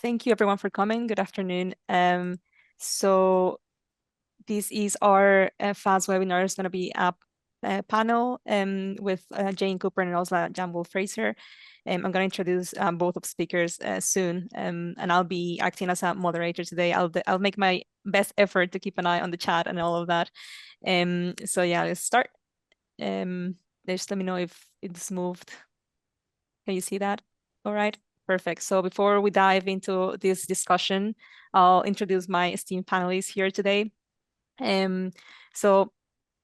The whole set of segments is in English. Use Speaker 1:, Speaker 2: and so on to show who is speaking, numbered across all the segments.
Speaker 1: Thank you everyone for coming. Good afternoon. So this is our FAS webinar. It's going to be a panel with Jane Cooper and also Jambo Fraser. I'm going to introduce both of speakers soon, and I'll be acting as a moderator today. I'll make my best effort to keep an eye on the chat and all of that. So yeah, let's start. Just let me know if it's moved. Can you see that? All right, perfect. So before we dive into this discussion, I'll introduce my esteemed panelists here today. So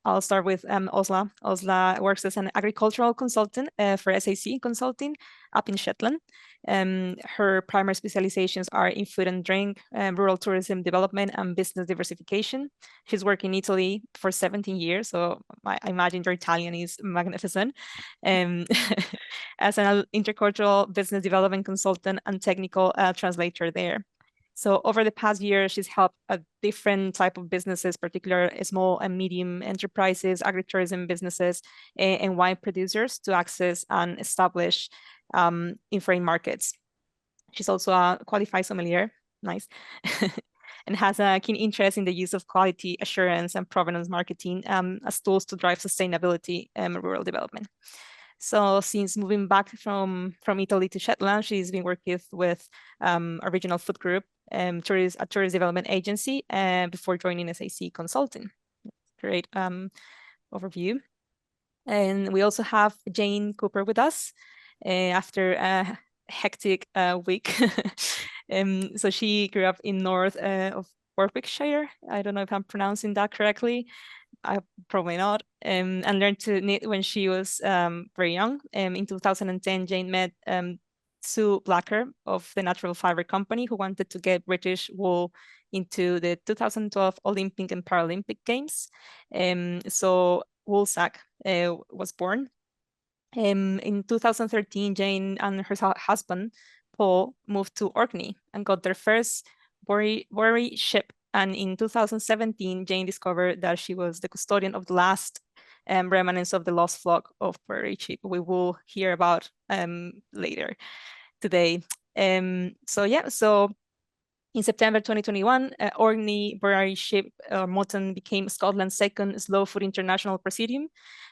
Speaker 1: I'll start with Osla. Osla works as an agricultural consultant for SAC Consulting up in Shetland. Her primary specializations are in food and drink, rural tourism development, and business diversification. She's worked in Italy for 17 years, so I imagine your Italian is magnificent. As an intercultural business development consultant and technical translator there. So over the past year, she's helped a different type of businesses, particularly small and medium enterprises, agritourism businesses, and wine producers to access and establish in foreign markets. She's also a qualified sommelier, nice, and has a keen interest in the use of quality assurance and provenance marketing as tools to drive sustainability and rural development. So since moving back from Italy to Shetland, she's been working with a regional food group, a tourist development agency, before joining SAC Consulting. Great overview. And we also have Jane Cooper with us after a hectic week. So she grew up in north of Warwickshire. I don't know if I'm pronouncing that correctly. Probably not. And learned to knit when she was very young. In 2010, Jane met Sue Blacker of the Natural Fiber Company, who wanted to get British wool into the 2012 Olympic and Paralympic Games. So Woolsack was born. In 2013, Jane and her husband, Paul, moved to Orkney and got their first Boreray ship. And in 2017, Jane discovered that she was the custodian of the last remnants of the lost flock of Boreray sheep. We will hear about later today. So in September 2021, Orkney Boreray ship mutton became Scotland's second slow food international presidium.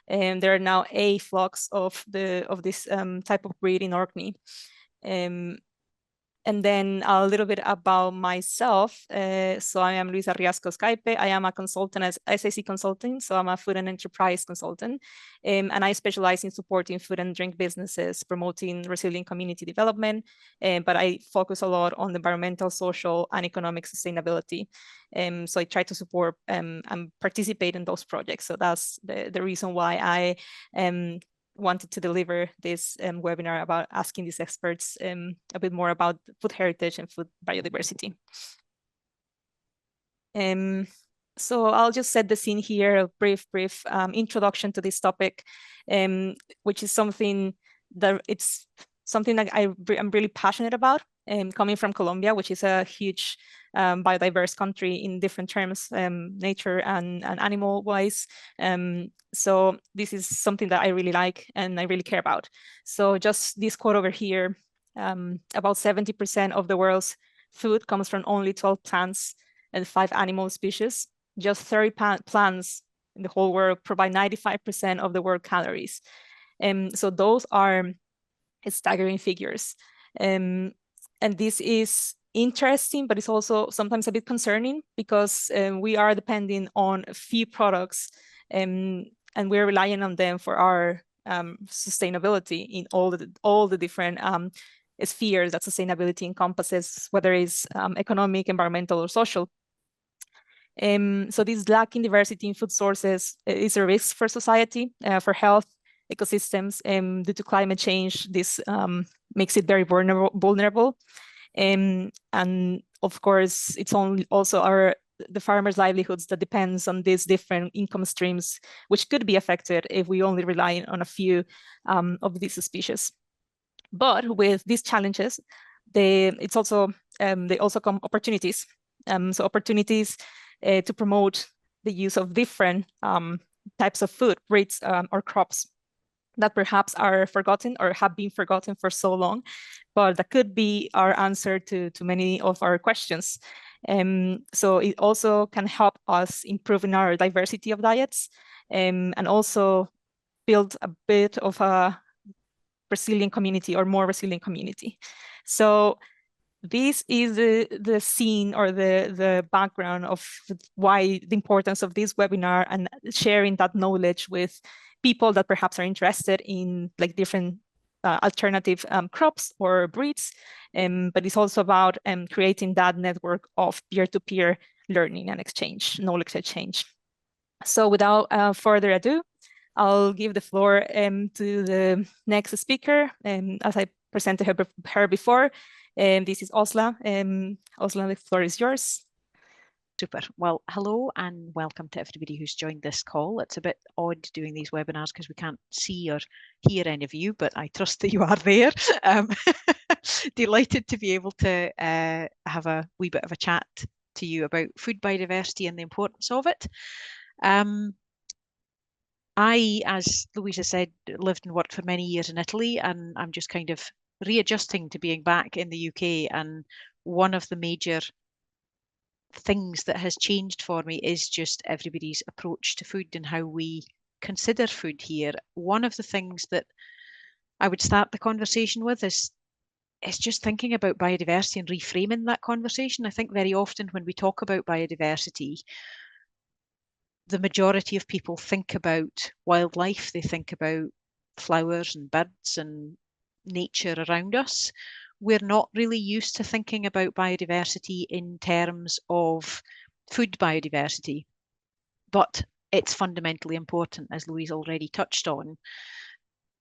Speaker 1: And there are now 8 flocks of this type of breed in Orkney. And then a little bit about myself. So I am Luisa Riasco Skype. I am a consultant as SAC Consulting. So I'm a food and enterprise consultant. And I specialize in supporting food and drink businesses, promoting resilient community development. But I focus a lot on environmental, social, and economic sustainability. So I try to support and participate in those projects. So that's the reason why I wanted to deliver this webinar about asking these experts a bit more about food heritage and food biodiversity. So I'll just set the scene here, a brief introduction to this topic, which is something that I'm really passionate about. Coming from Colombia, which is a huge biodiverse country in different terms, nature and animal-wise. So this is something that I really like and I really care about. So just this quote over here, about 70% of the world's food comes from only 12 plants and 5 animal species. Just 30 plants in the whole world provide 95% of the world calories. So those are staggering figures. And this is interesting, but it's also sometimes a bit concerning because we are depending on a few products and we're relying on them for our sustainability in all the different spheres that sustainability encompasses, whether it's economic, environmental, or social. So this lack in diversity in food sources is a risk for society, for health, ecosystems. Due to climate change, this makes it very vulnerable. And of course, it's also the farmers' livelihoods that depends on these different income streams, which could be affected if we only rely on a few of these species. But with these challenges, they also come opportunities. So opportunities to promote the use of different types of food, breeds, or crops. that perhaps are forgotten or have been forgotten for so long, but that could be our answer to many of our questions. So it also can help us improve in our diversity of diets, and also build a bit of a resilient community or more resilient community. So this is the scene or the background of why the importance of this webinar and sharing that knowledge with people that perhaps are interested in like different alternative crops or breeds. But it's also about creating that network of peer-to-peer learning and exchange, knowledge exchange. So without further ado, I'll give the floor to the next speaker. As I presented her before, this is Osla. Osla, the floor is yours.
Speaker 2: Super. Well, hello and welcome to everybody who's joined this call. It's a bit odd doing these webinars because we can't see or hear any of you, but I trust that you are there. Delighted to be able to have a wee bit of a chat to you about food biodiversity and the importance of it. I, as Louisa said, lived and worked for many years in Italy, and I'm just kind of readjusting to being back in the UK. And one of the major things that has changed for me is just everybody's approach to food and how we consider food here. One of the things that I would start the conversation with is just thinking about biodiversity and reframing that conversation. I think very often when we talk about biodiversity, the majority of people think about wildlife, they think about flowers and birds and nature around us. We're not really used to thinking about biodiversity in terms of food biodiversity, but it's fundamentally important, as Louise already touched on.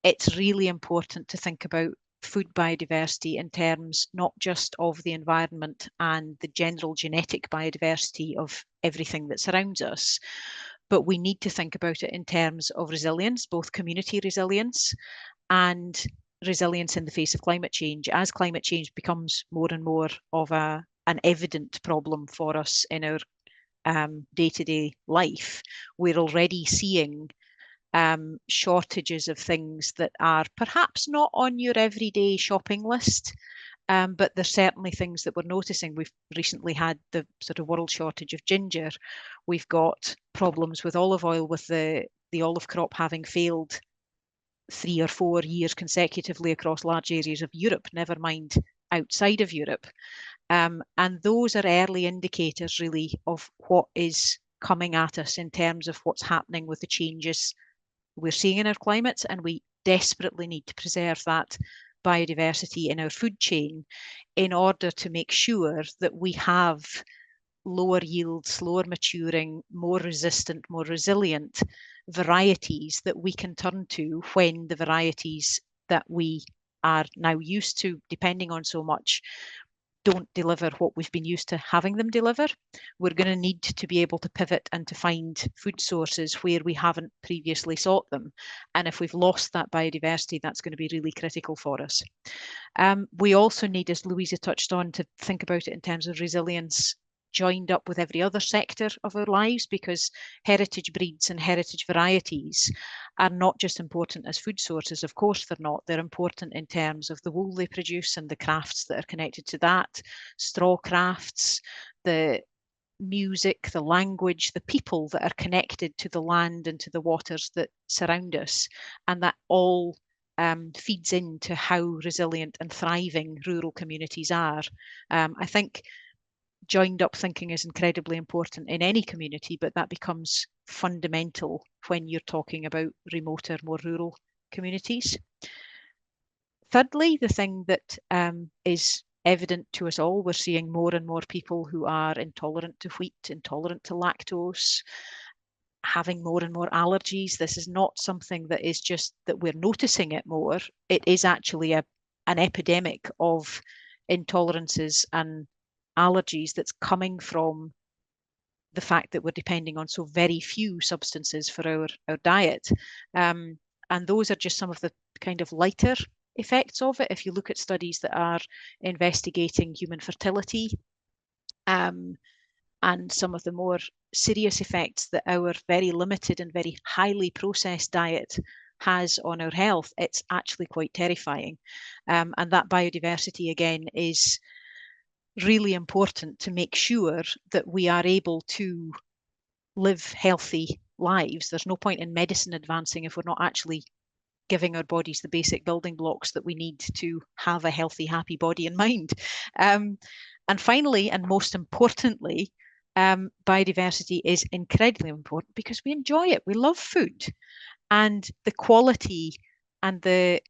Speaker 2: It's really important to think about food biodiversity in terms not just of the environment and the general genetic biodiversity of everything that surrounds us, but we need to think about it in terms of resilience, both community resilience and resilience in the face of climate change. As climate change becomes more and more of an evident problem for us in our day-to-day life, we're already seeing shortages of things that are perhaps not on your everyday shopping list, but there's certainly things that we're noticing. We've recently had the sort of world shortage of ginger. We've got problems with olive oil, with the olive crop having failed 3 or 4 years consecutively across large areas of Europe, never mind outside of Europe. And those are early indicators really of what is coming at us in terms of what's happening with the changes we're seeing in our climates, and we desperately need to preserve that biodiversity in our food chain in order to make sure that we have lower yield, slower maturing, more resistant, more resilient varieties that we can turn to when the varieties that we are now used to depending on so much don't deliver what we've been used to having them deliver. We're going to need to be able to pivot and to find food sources where we haven't previously sought them. And if we've lost that biodiversity, that's going to be really critical for us. We also need, as Louisa touched on, to think about it in terms of resilience joined up with every other sector of our lives, because heritage breeds and heritage varieties are not just important as food sources. Of course they're not. They're important in terms of the wool they produce and the crafts that are connected to that, straw crafts, the music, the language, the people that are connected to the land and to the waters that surround us. And that all feeds into how resilient and thriving rural communities are. I think joined up thinking is incredibly important in any community, but that becomes fundamental when you're talking about remoter, more rural communities. Thirdly, the thing that is evident to us all, we're seeing more and more people who are intolerant to wheat, intolerant to lactose, having more and more allergies. This is not something that is just that we're noticing it more. It is actually an epidemic of intolerances and allergies that's coming from the fact that we're depending on so very few substances for our diet. And those are just some of the kind of lighter effects of it. If you look at studies that are investigating human fertility, and some of the more serious effects that our very limited and very highly processed diet has on our health, it's actually quite terrifying. And that biodiversity, again, is really important to make sure that we are able to live healthy lives. There's no point in medicine advancing if we're not actually giving our bodies the basic building blocks that we need to have a healthy, happy body and mind. And finally, and most importantly, biodiversity is incredibly important because we enjoy it. We love food, and the quality and the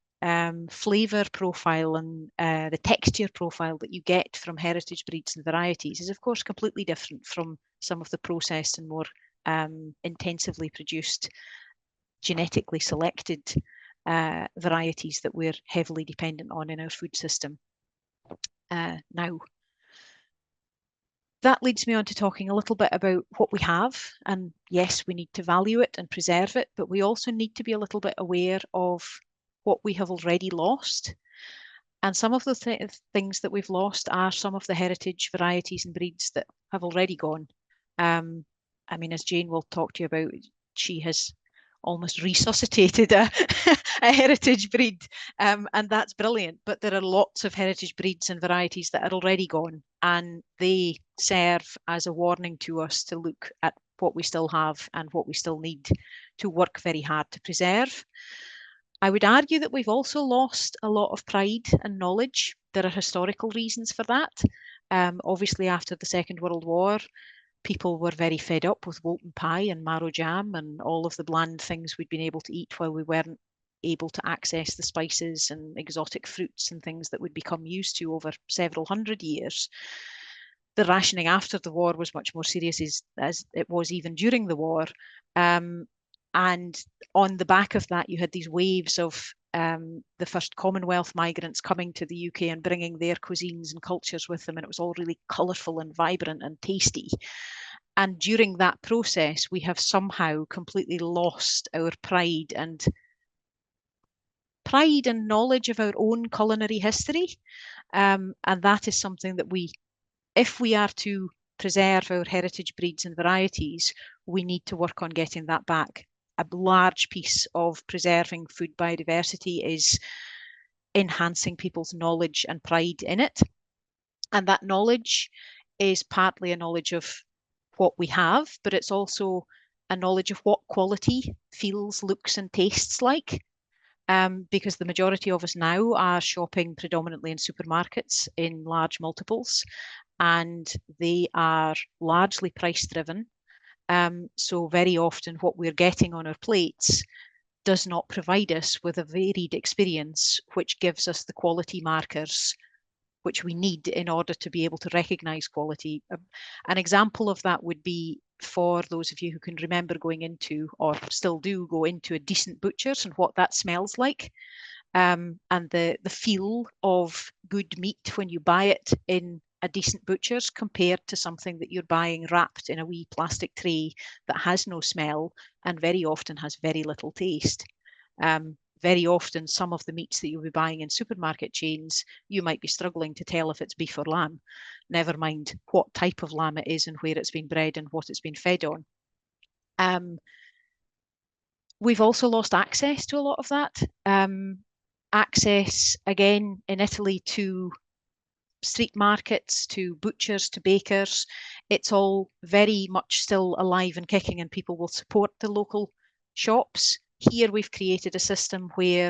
Speaker 2: flavour profile and the texture profile that you get from heritage breeds and varieties is, of course, completely different from some of the processed and more intensively produced, genetically selected varieties that we're heavily dependent on in our food system. Now, that leads me on to talking a little bit about what we have. And yes, we need to value it and preserve it, but we also need to be a little bit aware of what we have already lost. And some of the things that we've lost are some of the heritage varieties and breeds that have already gone. I mean, as Jane will talk to you about, she has almost resuscitated a heritage breed, and that's brilliant. But there are lots of heritage breeds and varieties that are already gone, and they serve as a warning to us to look at what we still have and what we still need to work very hard to preserve. I would argue that we've also lost a lot of pride and knowledge. There are historical reasons for that. Obviously, after the Second World War, people were very fed up with Woolton pie and marrow jam and all of the bland things we'd been able to eat while we weren't able to access the spices and exotic fruits and things that we'd become used to over several hundred years. The rationing after the war was much more serious as it was even during the war. And on the back of that, you had these waves of the first Commonwealth migrants coming to the UK and bringing their cuisines and cultures with them. And it was all really colourful and vibrant and tasty. And during that process, we have somehow completely lost our pride and knowledge of our own culinary history. And that is something that if we are to preserve our heritage breeds and varieties, we need to work on getting that back. A large piece of preserving food biodiversity is enhancing people's knowledge and pride in it. And that knowledge is partly a knowledge of what we have, but it's also a knowledge of what quality feels, looks, and tastes like. Because the majority of us now are shopping predominantly in supermarkets in large multiples, and they are largely price driven. So very often what we're getting on our plates does not provide us with a varied experience, which gives us the quality markers which we need in order to be able to recognize quality. An example of that would be, for those of you who can remember going into, or still do go into, a decent butcher's and what that smells like, and the feel of good meat when you buy it in a decent butcher's compared to something that you're buying wrapped in a wee plastic tray that has no smell and very often has very little taste. Very often, some of the meats that you'll be buying in supermarket chains, you might be struggling to tell if it's beef or lamb, never mind what type of lamb it is and where it's been bred and what it's been fed on. We've also lost access to a lot of that. Access, again, in Italy, to street markets, to butchers, to bakers. It's all very much still alive and kicking, and people will support the local shops. Here we've created a system where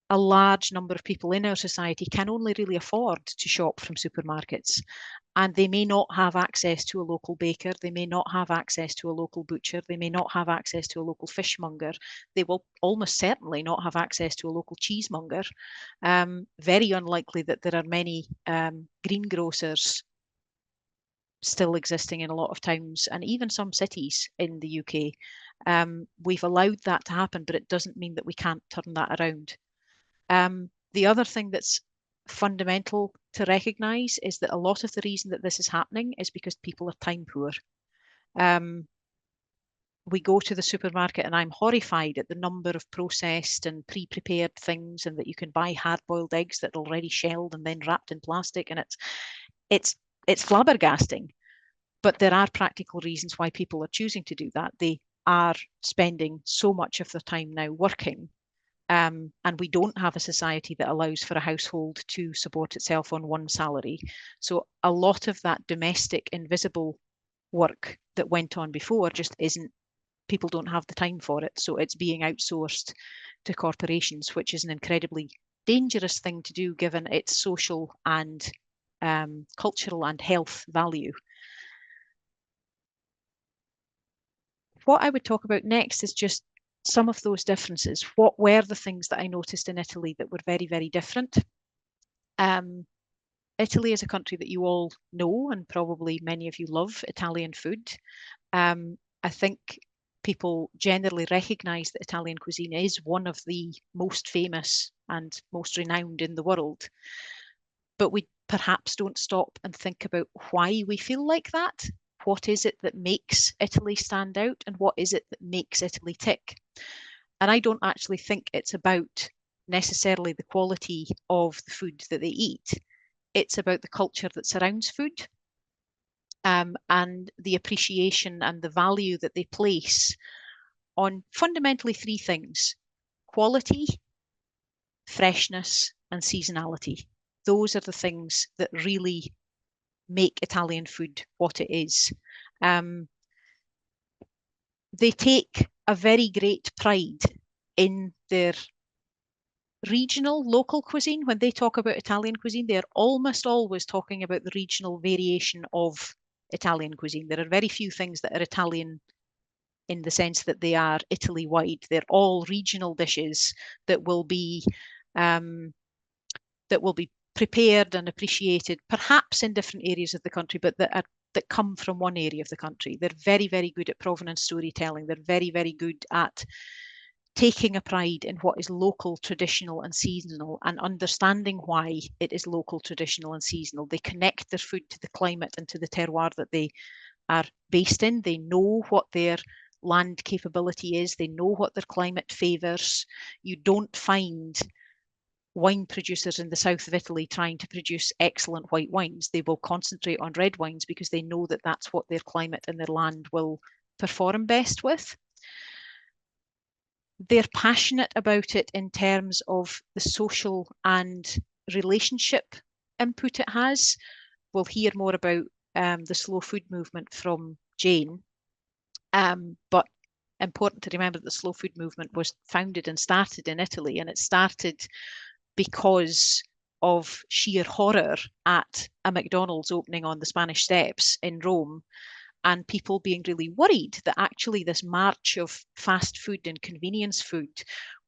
Speaker 2: a large number of people in our society can only really afford to shop from supermarkets, and they may not have access to a local baker, they may not have access to a local butcher, they may not have access to a local fishmonger, they will almost certainly not have access to a local cheesemonger. Very unlikely that there are many greengrocers still existing in a lot of towns and even some cities in the UK. We've allowed that to happen, but it doesn't mean that we can't turn that around. The other thing that's fundamental to recognise is that a lot of the reason that this is happening is because people are time poor. We go to the supermarket and I'm horrified at the number of processed and pre-prepared things, and that you can buy hard-boiled eggs that are already shelled and then wrapped in plastic, and it's flabbergasting. But there are practical reasons why people are choosing to do that. They are spending so much of their time now working. And we don't have a society that allows for a household to support itself on one salary. So a lot of that domestic invisible work that went on before just isn't, people don't have the time for it. So it's being outsourced to corporations, which is an incredibly dangerous thing to do given its social and cultural and health value. What I would talk about next is just some of those differences. What were the things that I noticed in Italy that were very, very different? Italy is a country that you all know, and probably many of you love Italian food. I think people generally recognize that Italian cuisine is one of the most famous and most renowned in the world. But we perhaps don't stop and think about why we feel like that. What is it that makes Italy stand out, and what is it that makes Italy tick? And I don't actually think it's about necessarily the quality of the food that they eat. It's about the culture that surrounds food, and the appreciation and the value that they place on fundamentally three things: quality, freshness, and seasonality. Those are the things that really make Italian food what it is. They take a very great pride in their regional, local cuisine. When they talk about Italian cuisine, they're almost always talking about the regional variation of Italian cuisine. There are very few things that are Italian in the sense that they are Italy-wide. They're all regional dishes that will be prepared and appreciated, perhaps in different areas of the country, but that come from one area of the country. They're very, very good at provenance storytelling. They're very, very good at taking a pride in what is local, traditional, and seasonal, and understanding why it is local, traditional, and seasonal. They connect their food to the climate and to the terroir that they are based in. They know what their land capability is. They know what their climate favours. You don't find wine producers in the south of Italy trying to produce excellent white wines. They will concentrate on red wines because they know that that's what their climate and their land will perform best with. They're passionate about it in terms of the social and relationship input it has. We'll hear more about the slow food movement from Jane. But important to remember that the slow food movement was founded and started in Italy, and it started because of sheer horror at a McDonald's opening on the Spanish Steps in Rome, and people being really worried that actually this march of fast food and convenience food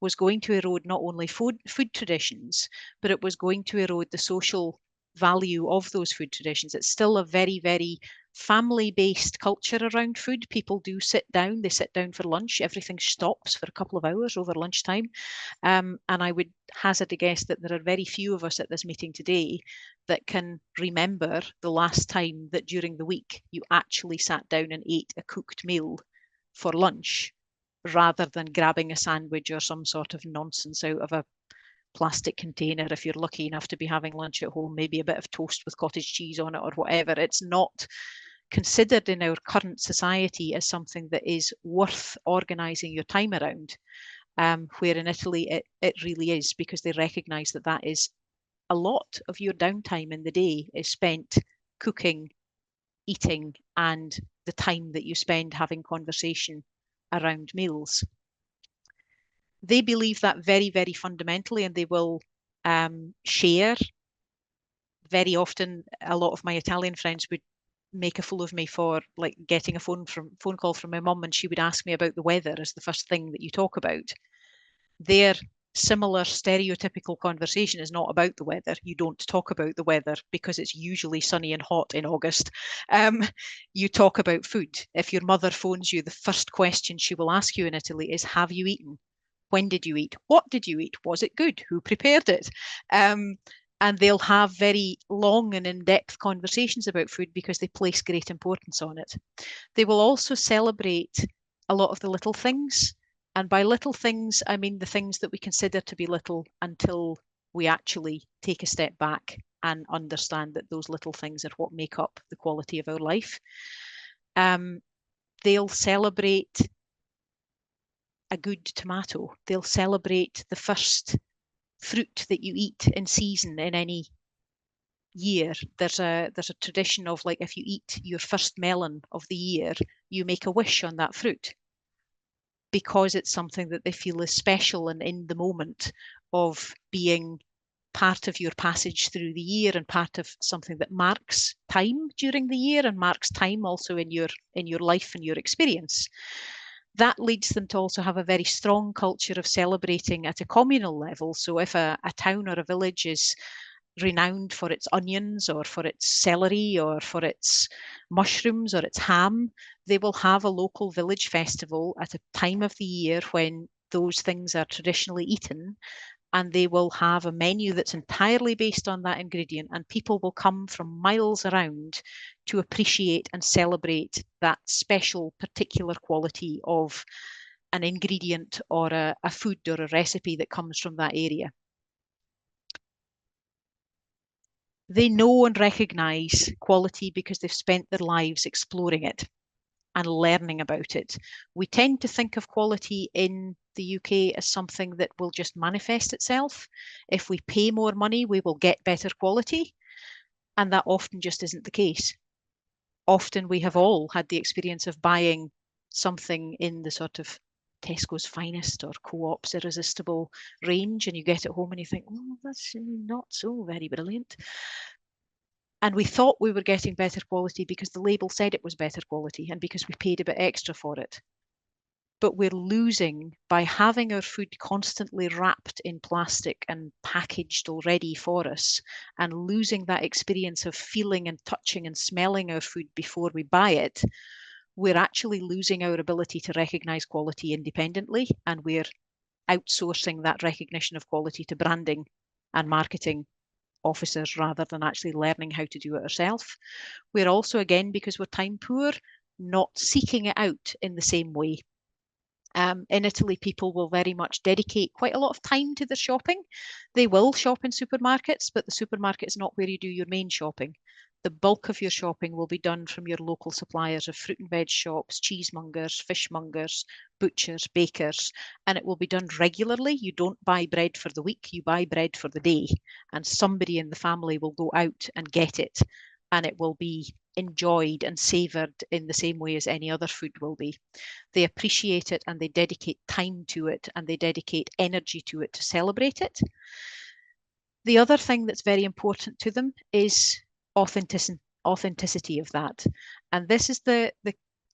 Speaker 2: was going to erode not only food traditions, but it was going to erode the social value of those food traditions. It's still a very, very family-based culture around food. People do sit down, they sit down for lunch, everything stops for a couple of hours over lunchtime. And I would hazard a guess that there are very few of us at this meeting today that can remember the last time that during the week you actually sat down and ate a cooked meal for lunch, rather than grabbing a sandwich or some sort of nonsense out of a plastic container. If you're lucky enough to be having lunch at home, maybe a bit of toast with cottage cheese on it or whatever. It's not considered in our current society as something that is worth organising your time around, where in Italy it really is, because they recognise that that is a lot of your downtime in the day is spent cooking, eating, and the time that you spend having conversation around meals. They believe that very, very fundamentally, and they will share. Very often, a lot of my Italian friends would make a fool of me for like getting a phone call from my mum, and she would ask me about the weather as the first thing that you talk about. Their similar stereotypical conversation is not about the weather. You don't talk about the weather because it's usually sunny and hot in August. You talk about food. If your mother phones you, the first question she will ask you in Italy is, have you eaten? When did you eat? What did you eat? Was it good? Who prepared it? And they'll have very long and in-depth conversations about food because they place great importance on it. They will also celebrate a lot of the little things. And by little things, I mean the things that we consider to be little until we actually take a step back and understand that those little things are what make up the quality of our life. They'll celebrate a good tomato. They'll celebrate the first fruit that you eat in season in any year. There's a tradition of, like, if you eat your first melon of the year, you make a wish on that fruit, because it's something that they feel is special and in the moment of being part of your passage through the year and part of something that marks time during the year and marks time also in your life and your experience. That leads them to also have a very strong culture of celebrating at a communal level. So if a town or a village is renowned for its onions or for its celery or for its mushrooms or its ham, they will have a local village festival at a time of the year when those things are traditionally eaten, and they will have a menu that's entirely based on that ingredient, and people will come from miles around to appreciate and celebrate that special particular quality of an ingredient or a food or a recipe that comes from that area. They know and recognize quality because they've spent their lives exploring it and learning about it. We tend to think of quality in the UK as something that will just manifest itself. If we pay more money, we will get better quality. And that often just isn't the case. Often we have all had the experience of buying something in the sort of Tesco's Finest or Co-op's Irresistible range, and you get it home and you think, oh, that's not so very brilliant. And we thought we were getting better quality because the label said it was better quality and because we paid a bit extra for it. But we're losing, by having our food constantly wrapped in plastic and packaged already for us, and losing that experience of feeling and touching and smelling our food before we buy it, we're actually losing our ability to recognize quality independently, and we're outsourcing that recognition of quality to branding and marketing officers rather than actually learning how to do it ourselves. We're also, again, because we're time poor, not seeking it out in the same way. In Italy, people will very much dedicate quite a lot of time to their shopping. They will shop in supermarkets, but the supermarket is not where you do your main shopping. The bulk of your shopping will be done from your local suppliers of fruit and veg shops, cheesemongers, fishmongers, butchers, bakers, and it will be done regularly. You don't buy bread for the week, you buy bread for the day, and somebody in the family will go out and get it, and it will be enjoyed and savoured in the same way as any other food will be. They appreciate it and they dedicate time to it and they dedicate energy to it to celebrate it. The other thing that's very important to them is authenticity of that. And this is the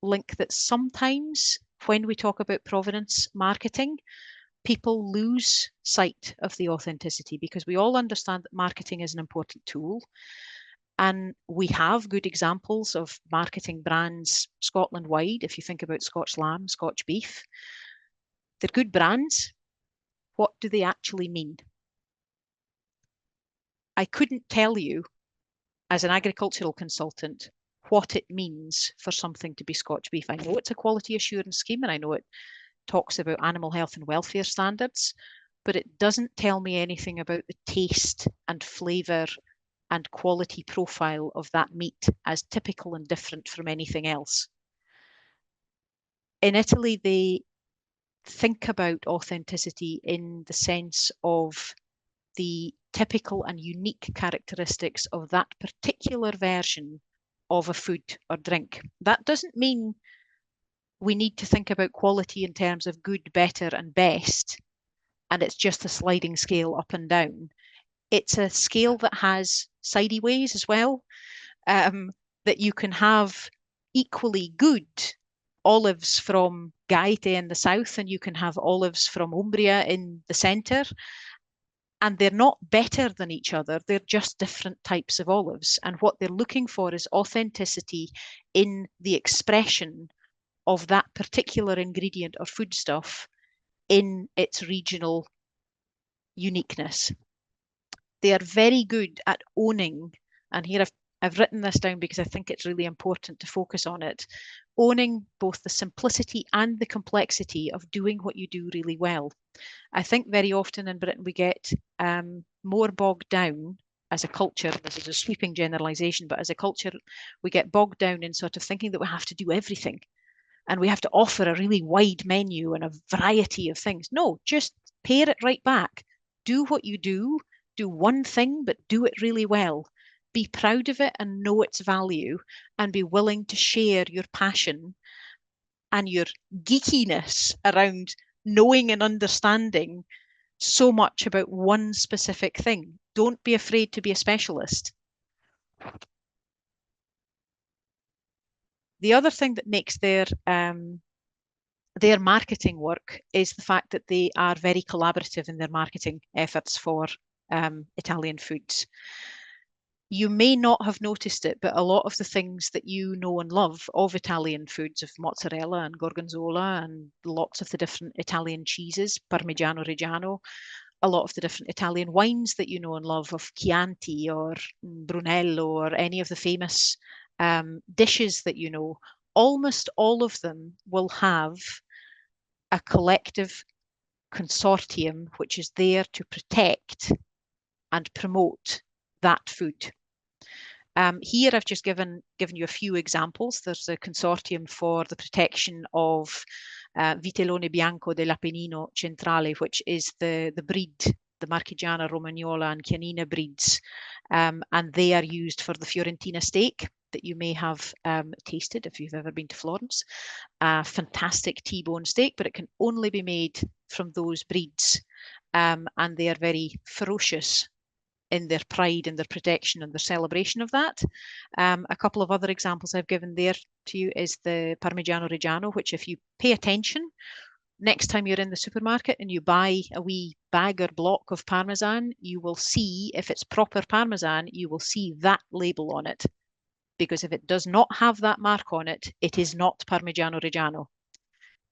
Speaker 2: link that sometimes when we talk about provenance marketing, people lose sight of the authenticity, because we all understand that marketing is an important tool. And we have good examples of marketing brands Scotland wide. If you think about Scotch lamb, Scotch beef, they're good brands. What do they actually mean? I couldn't tell you, as an agricultural consultant, what it means for something to be Scotch beef. I know it's a quality assurance scheme and I know it talks about animal health and welfare standards, but it doesn't tell me anything about the taste and flavour and quality profile of that meat as typical and different from anything else. In Italy, they think about authenticity in the sense of the typical and unique characteristics of that particular version of a food or drink. That doesn't mean we need to think about quality in terms of good, better, and best, and it's just a sliding scale up and down. It's a scale that has sideways as well, that you can have equally good olives from Gaete in the south and you can have olives from Umbria in the centre, and they're not better than each other, they're just different types of olives. And what they're looking for is authenticity in the expression of that particular ingredient or foodstuff in its regional uniqueness. They are very good at owning, and here I've written this down because I think it's really important to focus on it, owning both the simplicity and the complexity of doing what you do really well. I think very often in Britain we get more bogged down as a culture. This is a sweeping generalization, but as a culture, we get bogged down in sort of thinking that we have to do everything. and we have to offer a really wide menu and a variety of things. No, just pare it right back. Do what you do one thing, but do it really well. Be proud of it and know its value, and be willing to share your passion and your geekiness around knowing and understanding so much about one specific thing. Don't be afraid to be a specialist. The other thing that makes their marketing work is the fact that they are very collaborative in their marketing efforts for Italian foods. You may not have noticed it, but a lot of the things that you know and love of Italian foods, of mozzarella and gorgonzola and lots of the different Italian cheeses, Parmigiano Reggiano, a lot of the different Italian wines that you know and love, of Chianti or Brunello or any of the famous dishes that you know, almost all of them will have a collective consortium which is there to protect and promote that food. Here I've just given you a few examples. There's a consortium for the protection of Vitellone Bianco dell'Appennino Centrale, which is the breed, the Marchigiana, Romagnola and Chianina breeds, and they are used for the Fiorentina steak that you may have tasted if you've ever been to Florence. Fantastic T-bone steak, but it can only be made from those breeds, and they are very ferocious in their pride and their protection and their celebration of that. A couple of other examples I've given there to you is the Parmigiano Reggiano, which if you pay attention, next time you're in the supermarket and you buy a wee bag or block of Parmesan, you will see, if it's proper Parmesan, you will see that label on it. Because if it does not have that mark on it, it is not Parmigiano Reggiano.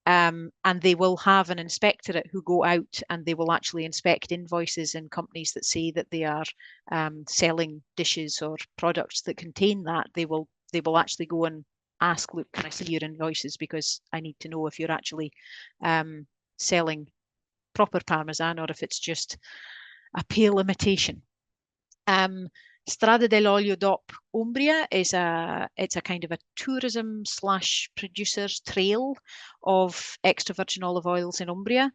Speaker 2: And they will have an inspectorate who go out and they will actually inspect invoices in companies that say that they are selling dishes or products that contain that. They will actually go and ask, look, can I see your invoices, because I need to know if you're actually selling proper Parmesan or if it's just a pale imitation. Strada dell'Olio DOP Umbria it's a kind of a tourism / producers trail of extra virgin olive oils in Umbria.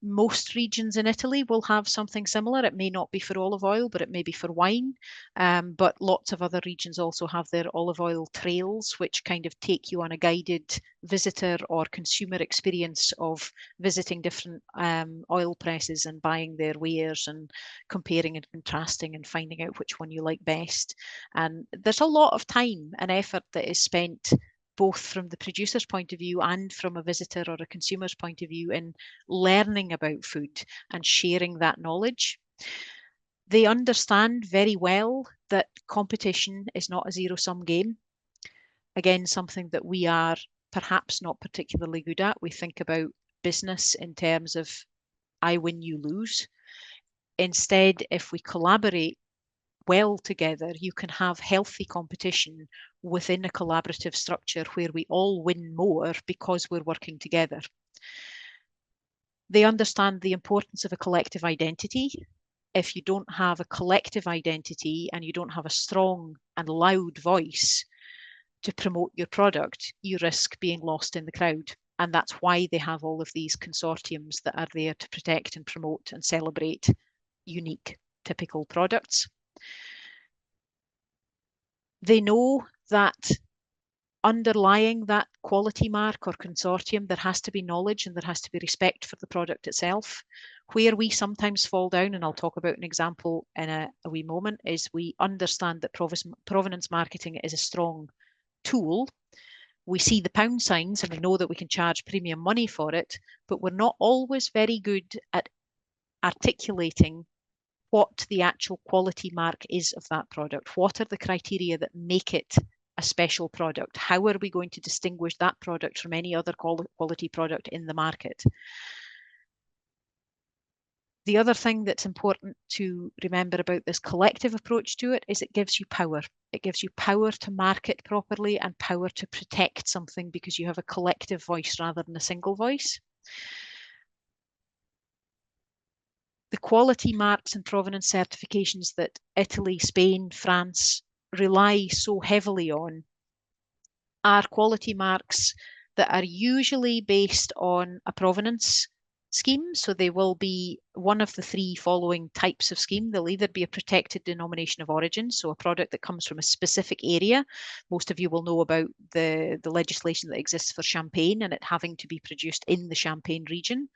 Speaker 2: Most regions in Italy will have something similar. It may not be for olive oil, but it may be for wine. But lots of other regions also have their olive oil trails, which kind of take you on a guided visitor or consumer experience of visiting different oil presses and buying their wares and comparing and contrasting and finding out which one you like best. And there's a lot of time and effort that is spent both from the producer's point of view and from a visitor or a consumer's point of view in learning about food and sharing that knowledge. They understand very well that competition is not a zero-sum game. Again, something that we are perhaps not particularly good at. We think about business in terms of I win, you lose. Instead, if we collaborate well together, you can have healthy competition within a collaborative structure where we all win more because we're working together. They understand the importance of a collective identity. If you don't have a collective identity and you don't have a strong and loud voice to promote your product, you risk being lost in the crowd. And that's why they have all of these consortiums that are there to protect and promote and celebrate unique, typical products. They know that underlying that quality mark or consortium, there has to be knowledge and there has to be respect for the product itself. Where we sometimes fall down, and I'll talk about an example in a wee moment, is we understand that provenance marketing is a strong tool. We see the pound signs and we know that we can charge premium money for it, but we're not always very good at articulating what the actual quality mark is of that product. What are the criteria that make it a special product? How are we going to distinguish that product from any other quality product in the market? The other thing that's important to remember about this collective approach to it is it gives you power. It gives you power to market properly and power to protect something because you have a collective voice rather than a single voice. The quality marks and provenance certifications that Italy, Spain, France rely so heavily on are quality marks that are usually based on a provenance scheme. So they will be one of the three following types of scheme. They'll either be a protected denomination of origin, so a product that comes from a specific area. Most of you will know about the legislation that exists for champagne and it having to be produced in the Champagne region.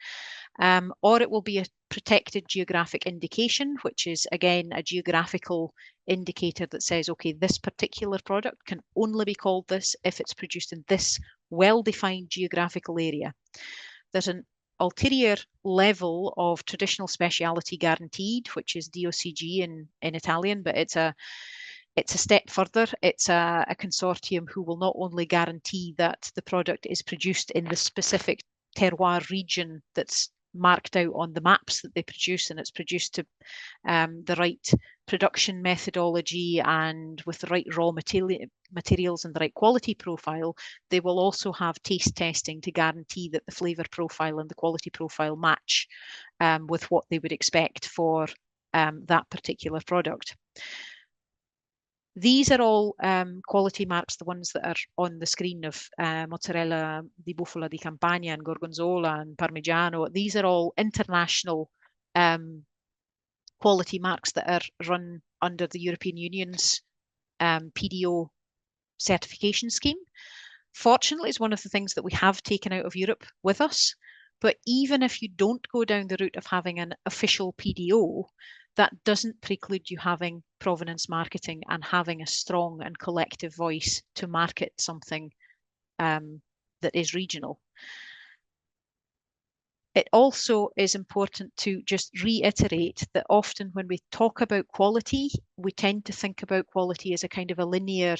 Speaker 2: Or it will be a protected geographic indication, which is again a geographical indicator that says, okay, this particular product can only be called this if it's produced in this well-defined geographical area. There's an ulterior level of traditional speciality guaranteed, which is DOCG in Italian, but it's a step further. It's a consortium who will not only guarantee that the product is produced in the specific terroir region that's marked out on the maps that they produce, and it's produced to the right production methodology and with the right raw materials and the right quality profile. They will also have taste testing to guarantee that the flavour profile and the quality profile match with what they would expect for that particular product. These are all quality marks, the ones that are on the screen of mozzarella di bufala di Campania and Gorgonzola and Parmigiano. These are all international quality marks that are run under the European Union's PDO certification scheme. Fortunately, it's one of the things that we have taken out of Europe with us. But even if you don't go down the route of having an official PDO, that doesn't preclude you having provenance marketing and having a strong and collective voice to market something that is regional. It also is important to just reiterate that often when we talk about quality, we tend to think about quality as a kind of a linear,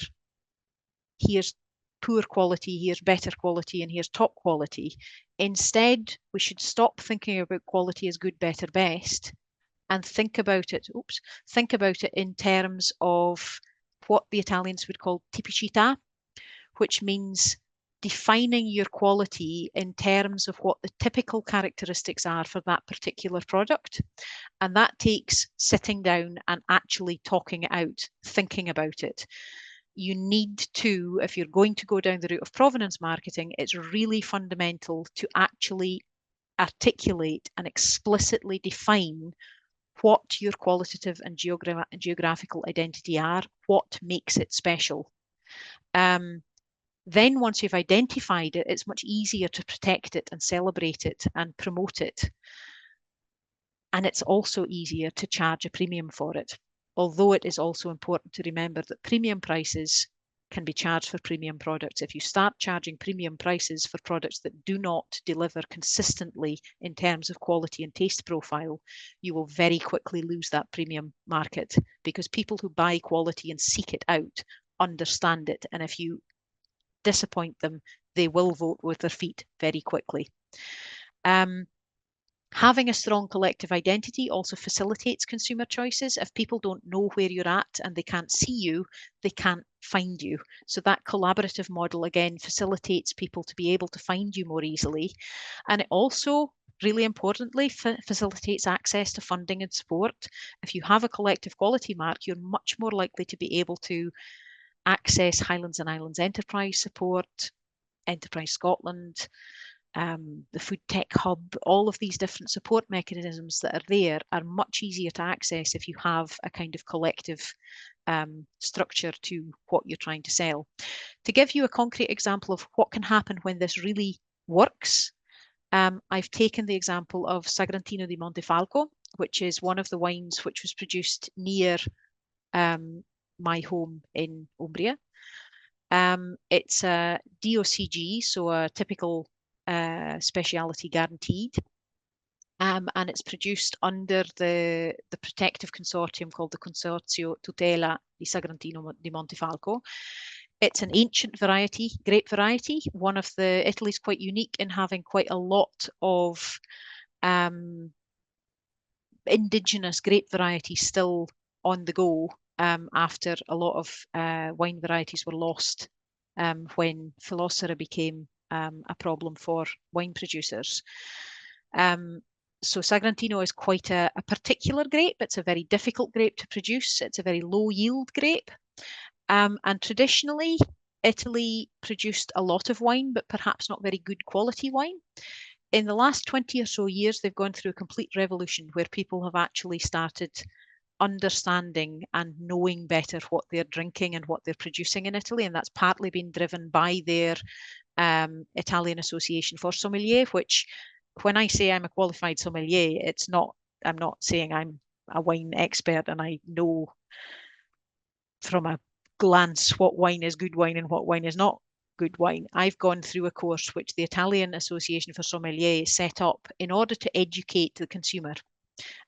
Speaker 2: here's poor quality, here's better quality, and here's top quality. Instead, we should stop thinking about quality as good, better, best, and think about it in terms of what the Italians would call tipicità, which means defining your quality in terms of what the typical characteristics are for that particular product. And that takes sitting down and actually talking it out, thinking about it. You need to, if you're going to go down the route of provenance marketing, it's really fundamental to actually articulate and explicitly define what your qualitative and geographical identity are, what makes it special. Then once you've identified it, it's much easier to protect it and celebrate it and promote it. And it's also easier to charge a premium for it. Although it is also important to remember that premium prices can be charged for premium products. If you start charging premium prices for products that do not deliver consistently in terms of quality and taste profile, you will very quickly lose that premium market, because people who buy quality and seek it out understand it. And if you disappoint them, they will vote with their feet very quickly. Having a strong collective identity also facilitates consumer choices. If people don't know where you're at and they can't see you, they can't find you. So that collaborative model, again, facilitates people to be able to find you more easily. And it also, really importantly, facilitates access to funding and support. If you have a collective quality mark, you're much more likely to be able to access Highlands and Islands enterprise support, Enterprise Scotland, the Food Tech Hub. All of these different support mechanisms that are there are much easier to access if you have a kind of collective structure to what you're trying to sell. To give you a concrete example of what can happen when this really works, I've taken the example of Sagrantino di Montefalco, which is one of the wines which was produced near my home in Umbria. It's a DOCG, so a typical speciality guaranteed, and it's produced under the protective consortium called the Consorzio Tutela di Sagrantino di Montefalco. It's an ancient variety, grape variety. One of the, Italy's quite unique in having quite a lot of indigenous grape varieties still on the go after a lot of wine varieties were lost when Phylloxera became a problem for wine producers. So Sagrantino is quite a particular grape. It's a very difficult grape to produce. It's a very low yield grape. And traditionally, Italy produced a lot of wine, but perhaps not very good quality wine. In the last 20 or so years, they've gone through a complete revolution where people have actually started understanding and knowing better what they're drinking and what they're producing in Italy. And that's partly been driven by their Italian Association for Sommelier, which when I say I'm a qualified sommelier, I'm not saying I'm a wine expert and I know from a glance what wine is good wine and what wine is not good wine. I've gone through a course which the Italian Association for Sommelier set up in order to educate the consumer.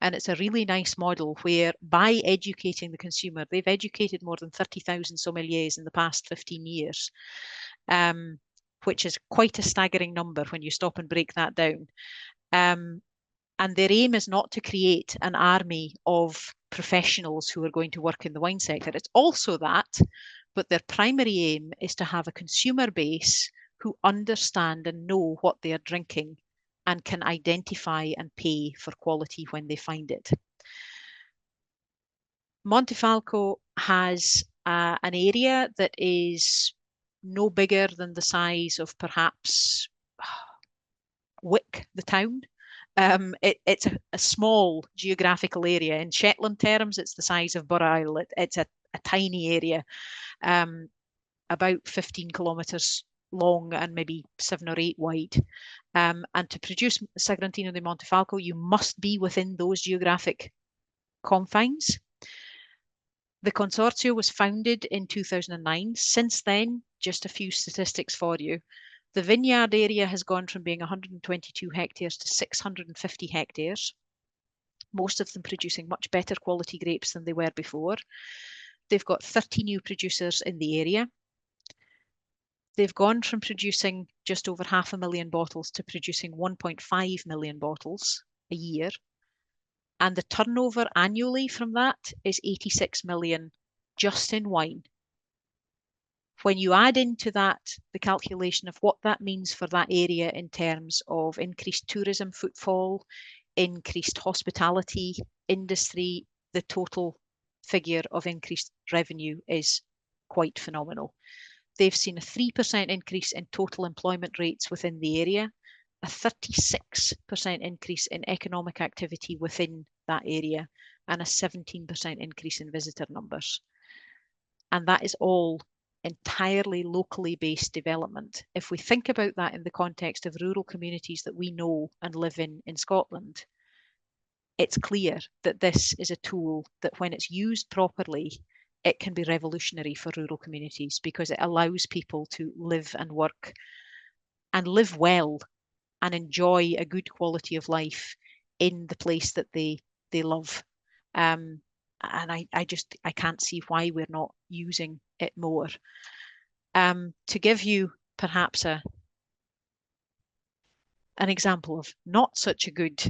Speaker 2: And it's a really nice model where by educating the consumer, they've educated more than 30,000 sommeliers in the past 15 years, which is quite a staggering number when you stop and break that down. And their aim is not to create an army of professionals who are going to work in the wine sector. It's also that, but their primary aim is to have a consumer base who understand and know what they are drinking and can identify and pay for quality when they find it. Montefalco has an area that is no bigger than the size of perhaps Wick, the town. It's a small geographical area. In Shetland terms, it's the size of Bur. It's a tiny area, about 15 kilometres long and maybe 7 or 8 wide. And to produce Sagrantino di Montefalco, you must be within those geographic confines. The consortium was founded in 2009. Since then, just a few statistics for you. The vineyard area has gone from being 122 hectares to 650 hectares, most of them producing much better quality grapes than they were before. They've got 30 new producers in the area. They've gone from producing just over 500,000 bottles to producing 1.5 million bottles a year. And the turnover annually from that is 86 million just in wine. When you add into that the calculation of what that means for that area in terms of increased tourism footfall, increased hospitality industry, the total figure of increased revenue is quite phenomenal. They've seen a 3% increase in total employment rates within the area, a 36% increase in economic activity within that area, and a 17% increase in visitor numbers. And that is all entirely locally based development. If we think about that in the context of rural communities that we know and live in Scotland, it's clear that this is a tool that when it's used properly, it can be revolutionary for rural communities because it allows people to live and work and live well and enjoy a good quality of life in the place that they love. And I can't see why we're not using it more. To give you perhaps an example of not such a good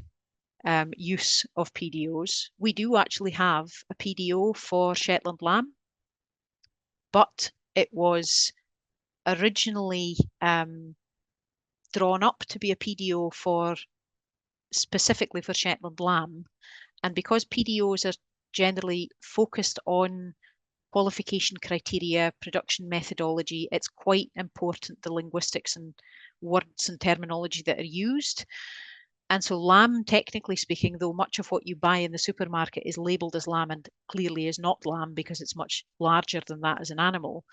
Speaker 2: use of PDOs, we do actually have a PDO for Shetland lamb, but it was originally drawn up to be a PDO specifically for Shetland lamb. And because PDOs are generally focused on qualification criteria, production methodology, it's quite important the linguistics and words and terminology that are used. And so lamb, technically speaking, though much of what you buy in the supermarket is labelled as lamb and clearly is not lamb because it's much larger than that as an animal,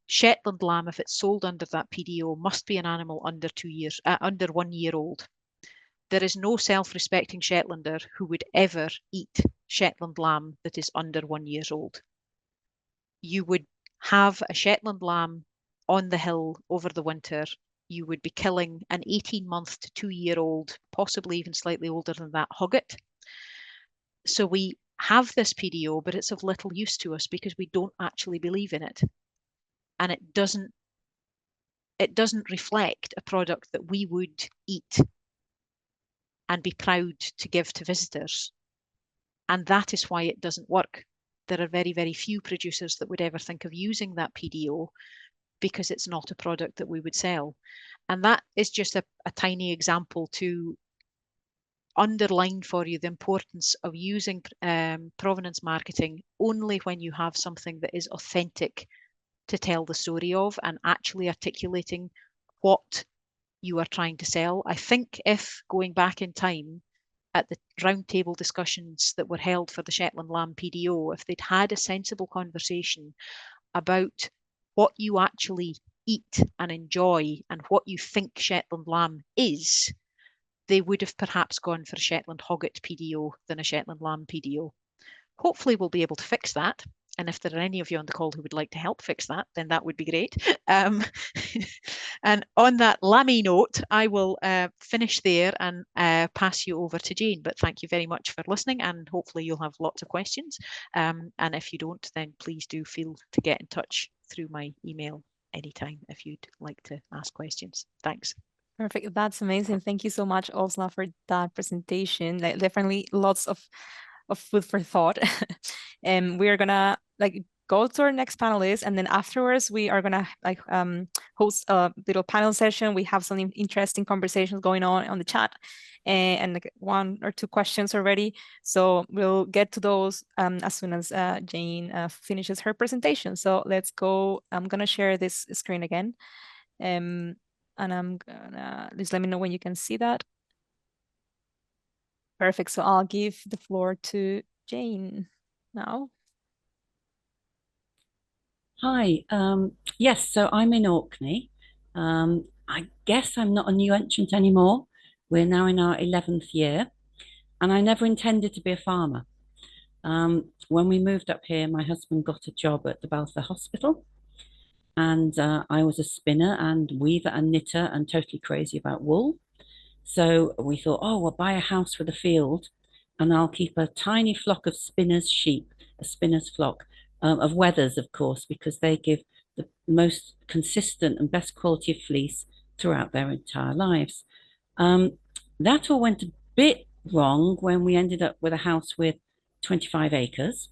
Speaker 2: Shetland lamb, if it's sold under that PDO, must be an animal under 1 year old. There is no self-respecting Shetlander who would ever eat Shetland lamb that is under 1 year old. You would have a Shetland lamb on the hill over the winter. You would be killing an 18-month to 2 year old, possibly even slightly older than that, hogget. So we have this PDO, but it's of little use to us because we don't actually believe in it. And it doesn't reflect a product that we would eat and be proud to give to visitors. And that is why it doesn't work. There are very, very few producers that would ever think of using that PDO because it's not a product that we would sell. And that is just a tiny example to underline for you the importance of using provenance marketing only when you have something that is authentic to tell the story of and actually articulating what you are trying to sell. I think if going back in time at the roundtable discussions that were held for the Shetland Lamb PDO, if they'd had a sensible conversation about what you actually eat and enjoy and what you think Shetland Lamb is, they would have perhaps gone for a Shetland Hogget PDO than a Shetland Lamb PDO. Hopefully we'll be able to fix that. And if there are any of you on the call who would like to help fix that, then that would be great. And on that lammy note, I will finish there and pass you over to Jane. But thank you very much for listening, and hopefully you'll have lots of questions. And if you don't, then please do feel to get in touch through my email anytime if you'd like to ask questions. Thanks.
Speaker 1: Perfect. That's amazing. Thank you so much, Osla, for that presentation. Like, definitely lots of food for thought. And we're gonna go to our next panelist, and then afterwards we are gonna host a little panel session. We have some interesting conversations going on the chat, and like 1 or 2 questions already. So we'll get to those as soon as Jane finishes her presentation. So let's go. I'm gonna share this screen again. And I'm gonna, just let me know when you can see that. Perfect. So I'll give the floor to Jane now.
Speaker 3: Hi. Yes, so I'm in Orkney. I guess I'm not a new entrant anymore. We're now in our 11th year, and I never intended to be a farmer. When we moved up here, my husband got a job at the Balfour Hospital, and I was a spinner and weaver and knitter and totally crazy about wool. So we thought, oh, we'll buy a house with a field, and I'll keep a tiny flock of spinners' sheep, a spinner's flock of wethers, of course, because they give the most consistent and best quality of fleece throughout their entire lives. That all went a bit wrong when we ended up with a house with 25 acres.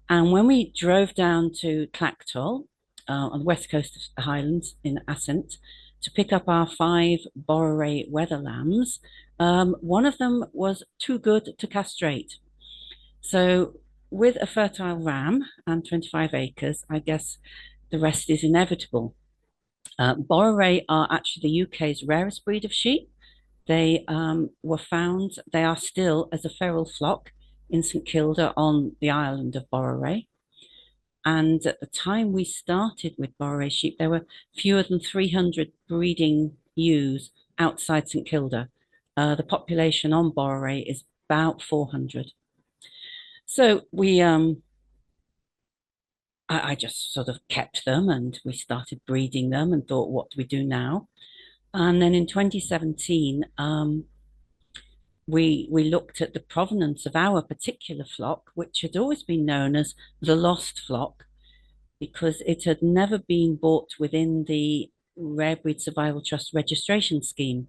Speaker 3: And when we drove down to Clactol, on the west coast of the Highlands in Assynt, to pick up our 5 Boreray wether lambs, one of them was too good to castrate. So with a fertile ram and 25 acres, I guess the rest is inevitable. Boreray are actually the UK's rarest breed of sheep. They were found, they are still as a feral flock in St Kilda on the island of Boreray. And at the time we started with Boreray sheep, there were fewer than 300 breeding ewes outside St Kilda. The population on Boreray is about 400. So we, I just sort of kept them, and we started breeding them and thought, what do we do now? And then in 2017, we looked at the provenance of our particular flock, which had always been known as the lost flock, because it had never been bought within the Rare Breed Survival Trust registration scheme.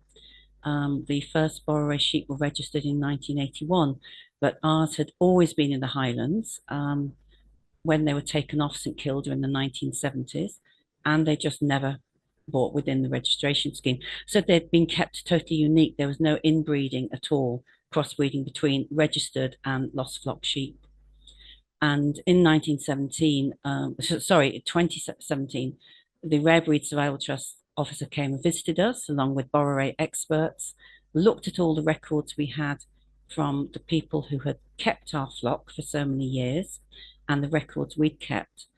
Speaker 3: The first Boreray sheep were registered in 1981, but ours had always been in the Highlands when they were taken off St Kilda in the 1970s, and they just never bought within the registration scheme. So they'd been kept totally unique. There was no inbreeding at all, crossbreeding between registered and lost flock sheep. And in 2017, the Rare Breed Survival Trust officer came and visited us along with Boreray experts, looked at all the records we had from the people who had kept our flock for so many years and the records we'd kept.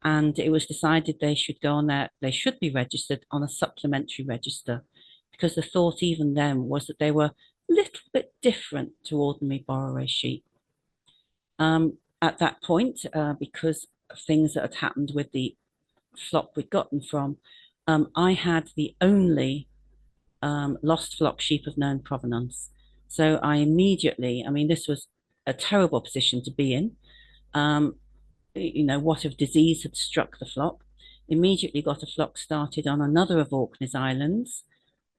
Speaker 3: And it was decided they should go on there, they should be registered on a supplementary register, because the thought even then was that they were a little bit different to ordinary Boreray sheep. At that point, because of things that had happened with the flock we'd gotten from, I had the only lost flock sheep of known provenance. So I immediately, I mean, this was a terrible position to be in. You know, what if disease had struck the flock? Immediately got a flock started on another of Orkney's islands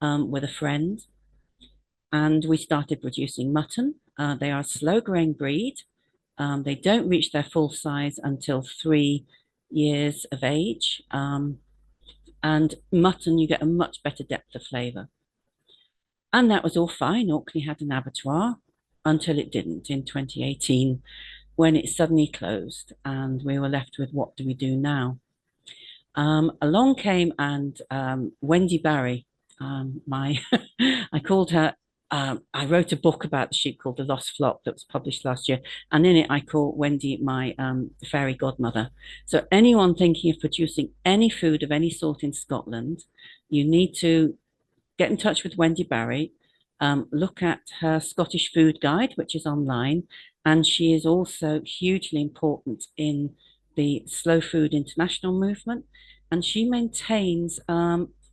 Speaker 3: with a friend. And we started producing mutton. They are a slow-growing breed. They don't reach their full size until 3 years of age. And mutton, you get a much better depth of flavour. And that was all fine. Orkney had an abattoir until it didn't in 2018, when it suddenly closed, and we were left with, what do we do now? Along came and Wendy Barry, my I called her. I wrote a book about the sheep called The Lost Flock that was published last year, and in it I call Wendy my fairy godmother. So anyone thinking of producing any food of any sort in Scotland, you need to get in touch with Wendy Barry, look at her Scottish Food Guide, which is online, and she is also hugely important in the Slow Food International movement, and she maintains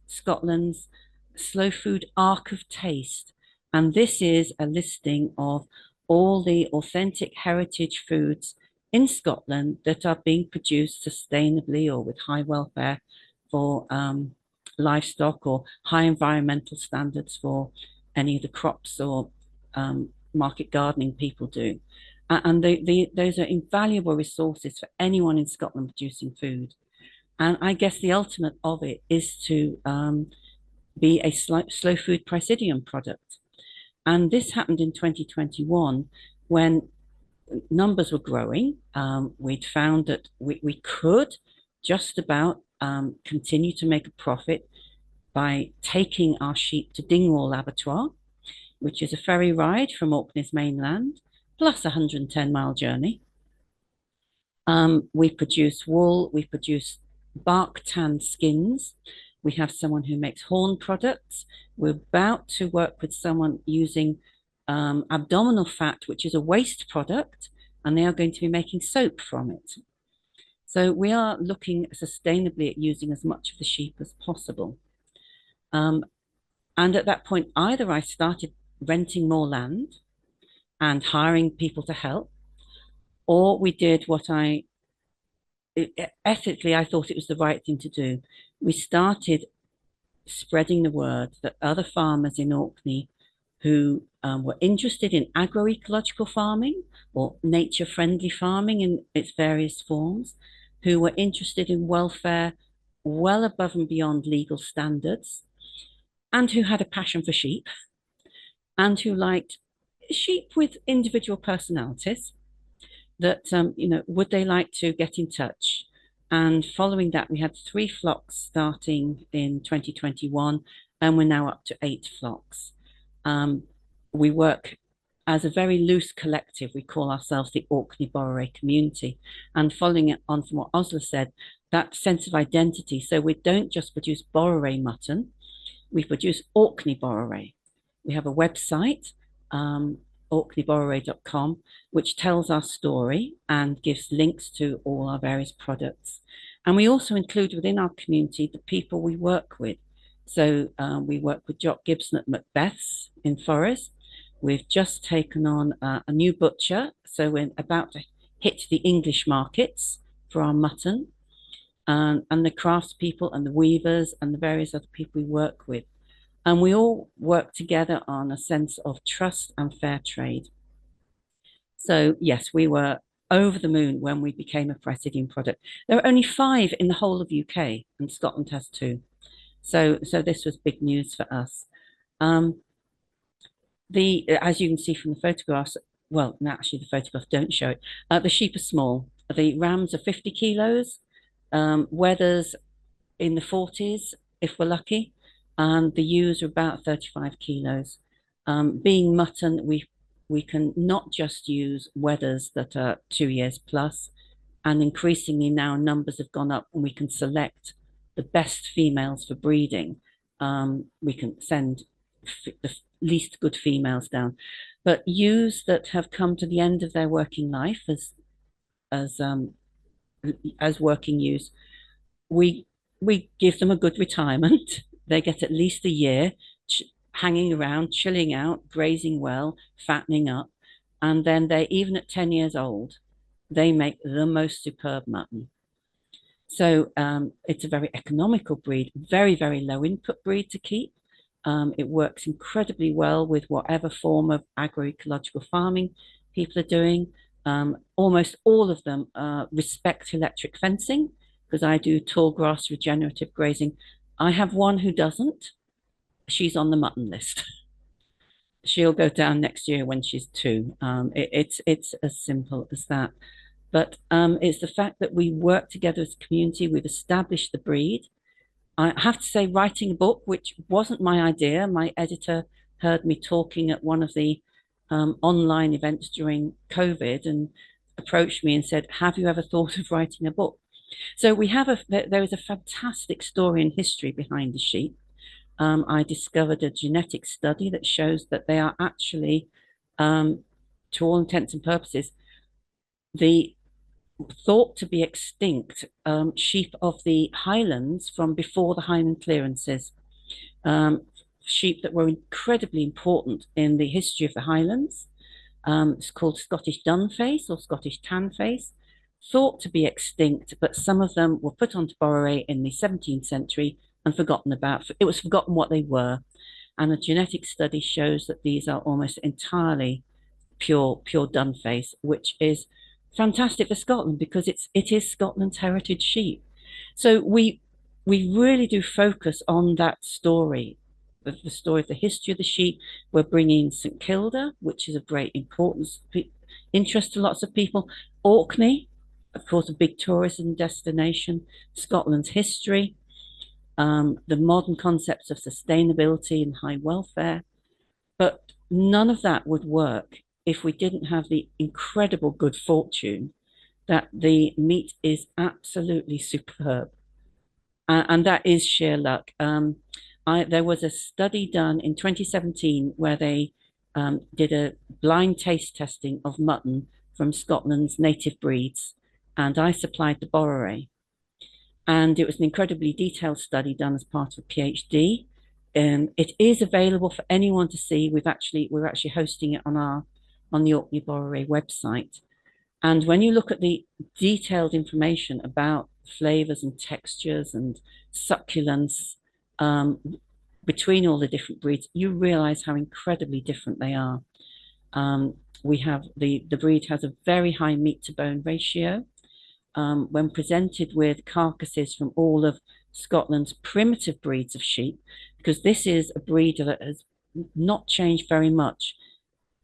Speaker 3: Scotland's Slow Food Arc of Taste, and this is a listing of all the authentic heritage foods in Scotland that are being produced sustainably or with high welfare for livestock or high environmental standards for any of the crops or market gardening people do. And those are invaluable resources for anyone in Scotland producing food. And I guess the ultimate of it is to be a slow food Presidium product. And this happened in 2021 when numbers were growing. We'd found that we could just about continue to make a profit by taking our sheep to Dingwall Abattoir, which is a ferry ride from Orkney's mainland, plus a 110-mile journey. We produce wool, we produce bark tan skins. We have someone who makes horn products. We're about to work with someone using abdominal fat, which is a waste product, and they are going to be making soap from it. So we are looking sustainably at using as much of the sheep as possible. And at that point, either I started renting more land and hiring people to help, or we did what ethically, I thought it was the right thing to do. We started spreading the word that other farmers in Orkney who were interested in agroecological farming or nature-friendly farming in its various forms, who were interested in welfare well above and beyond legal standards, and who had a passion for sheep, and who liked sheep with individual personalities, that, would they like to get in touch? And following that, we had 3 flocks starting in 2021, and we're now up to 8 flocks. We work as a very loose collective. We call ourselves the Orkney Boreray Community. And following it on from what Osla said, that sense of identity. So we don't just produce Boreray mutton, we produce Orkney Boreray. We have a website, orkneyboreray.com, which tells our story and gives links to all our various products. And we also include within our community the people we work with. So we work with Jock Gibson at Macbeth's in Forres. We've just taken on a new butcher, so we're about to hit the English markets for our mutton, and the crafts people and the weavers and the various other people we work with. And we all work together on a sense of trust and fair trade. So yes, we were over the moon when we became a Presidium product. There are only 5 in the whole of UK, and Scotland has 2. So this was big news for us. As you can see from the photographs, well, no, actually the photographs don't show it. The sheep are small. The rams are 50 kilos, wethers in the 40s if we're lucky, and the ewes are about 35 kilos. Being mutton, we can not just use wethers that are 2 years plus, and increasingly now numbers have gone up and we can select the best females for breeding. We can send the least good females down, but ewes that have come to the end of their working life as working ewes, we give them a good retirement. They get at least a year hanging around, chilling out, grazing well, fattening up, and then they, even at 10 years old, they make the most superb mutton. So it's a very economical breed, very, very low input breed to keep. It works incredibly well with whatever form of agroecological farming people are doing. Almost all of them respect electric fencing, because I do tall grass regenerative grazing. I have one who doesn't. She's on the mutton list. She'll go down next year when she's 2. It's as simple as that. but it's the fact that we work together as a community. We've established the breed. I have to say, writing a book, which wasn't my idea, my editor heard me talking at one of the online events during COVID and approached me and said, have you ever thought of writing a book? So there is a fantastic story and history behind the sheep. I discovered a genetic study that shows that they are actually, to all intents and purposes, the thought to be extinct sheep of the highlands from before the Highland clearances. Sheep that were incredibly important in the history of the Highlands. It's called Scottish Dunface or Scottish Tanface, thought to be extinct, but some of them were put onto Boreray in the 17th century and forgotten about. It was forgotten what they were. And a genetic study shows that these are almost entirely pure Dunface, which is fantastic for Scotland because it is Scotland's heritage sheep. So we really do focus on that story, the story of the history of the sheep. We're bringing St Kilda, which is of great importance, interest to lots of people. Orkney, of course, a big tourism destination. Scotland's history, the modern concepts of sustainability and high welfare. But none of that would work if we didn't have the incredible good fortune that the meat is absolutely superb. And that is sheer luck. There was a study done in 2017 where they did a blind taste testing of mutton from Scotland's native breeds, and I supplied the Boreray. And it was an incredibly detailed study done as part of a PhD. It is available for anyone to see. We're actually hosting it on the Orkney Boreray website. And when you look at the detailed information about flavors and textures and succulence between all the different breeds, you realize how incredibly different they are. We have the breed has a very high meat to bone ratio. When presented with carcasses from all of Scotland's primitive breeds of sheep, because this is a breed that has not changed very much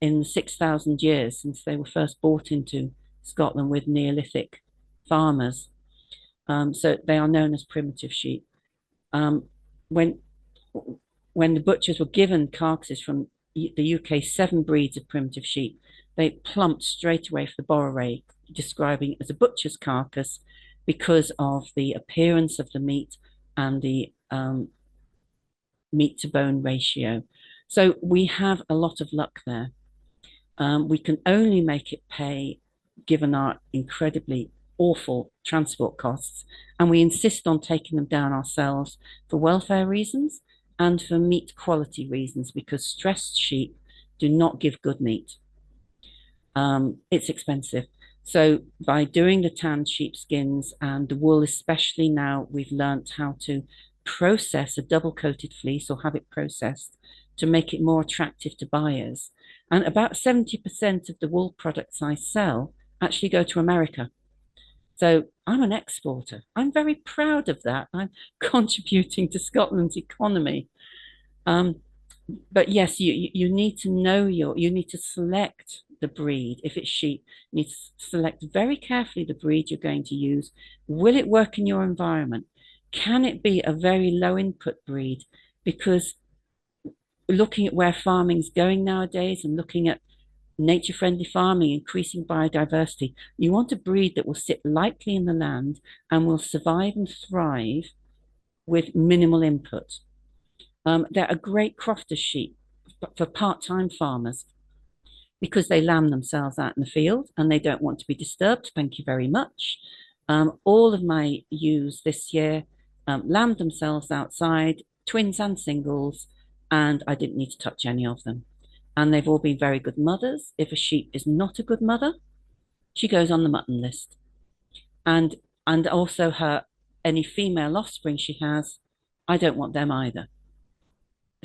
Speaker 3: in the 6,000 years since they were first brought into Scotland with Neolithic farmers. So they are known as primitive sheep. When the butchers were given carcasses from the UK's 7 breeds of primitive sheep, they plumped straight away for the Boreray, describing it as a butcher's carcass because of the appearance of the meat and the meat to bone ratio. So we have a lot of luck there. We can only make it pay given our incredibly awful transport costs, and we insist on taking them down ourselves for welfare reasons and for meat quality reasons, because stressed sheep do not give good meat. It's expensive. So by doing the tanned sheepskins and the wool, especially now, we've learnt how to process a double-coated fleece or have it processed to make it more attractive to buyers. And about 70% of the wool products I sell actually go to America. So I'm an exporter. I'm very proud of that. I'm contributing to Scotland's economy. But yes, you need to know you need to select the breed. If it's sheep, you need to select very carefully the breed you're going to use. Will it work in your environment? Can it be a very low input breed? Because looking at where farming's going nowadays and looking at nature-friendly farming, increasing biodiversity, you want a breed that will sit lightly in the land and will survive and thrive with minimal input. They're a great crofter sheep for part-time farmers because they lamb themselves out in the field and they don't want to be disturbed. Thank you very much. All of my ewes this year lambed themselves outside, twins and singles, and I didn't need to touch any of them. And they've all been very good mothers. If a sheep is not a good mother, she goes on the mutton list. And also any female offspring she has, I don't want them either.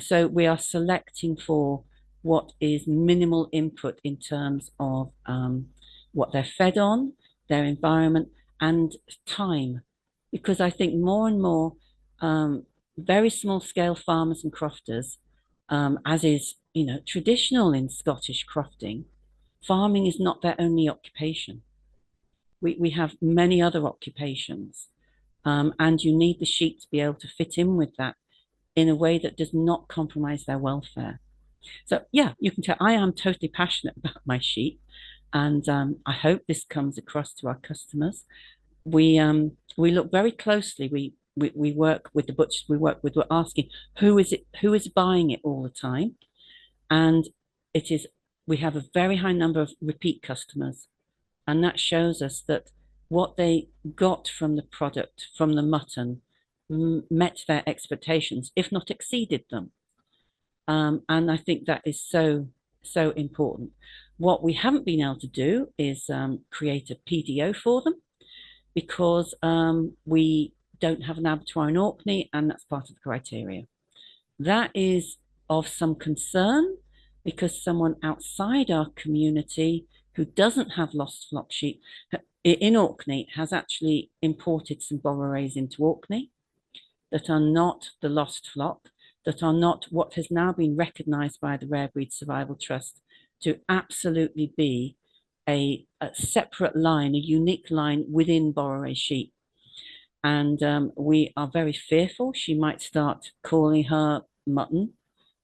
Speaker 3: So we are selecting for what is minimal input in terms of what they're fed on, their environment, and time. Because I think more and more very small scale farmers and crofters, as is traditional in Scottish crofting, farming is not their only occupation. We have many other occupations, and you need the sheep to be able to fit in with that in a way that does not compromise their welfare. So yeah, you can tell I am totally passionate about my sheep, and I hope this comes across to our customers. We look very closely. We work with the butchers. We're asking who is buying it all the time, and it is we have a very high number of repeat customers, and that shows us that what they got from the product, from the mutton, met their expectations, if not exceeded them. And I think that is so important. What we haven't been able to do is create a PDO for them, because we don't have an abattoir in Orkney, and that's part of the criteria. That is of some concern, because someone outside our community who doesn't have lost flock sheep in Orkney has actually imported some Borerays into Orkney that are not the lost flock, that are not what has now been recognised by the Rare Breed Survival Trust to absolutely be a separate line, a unique line within Boreray sheep. And we are very fearful she might start calling her mutton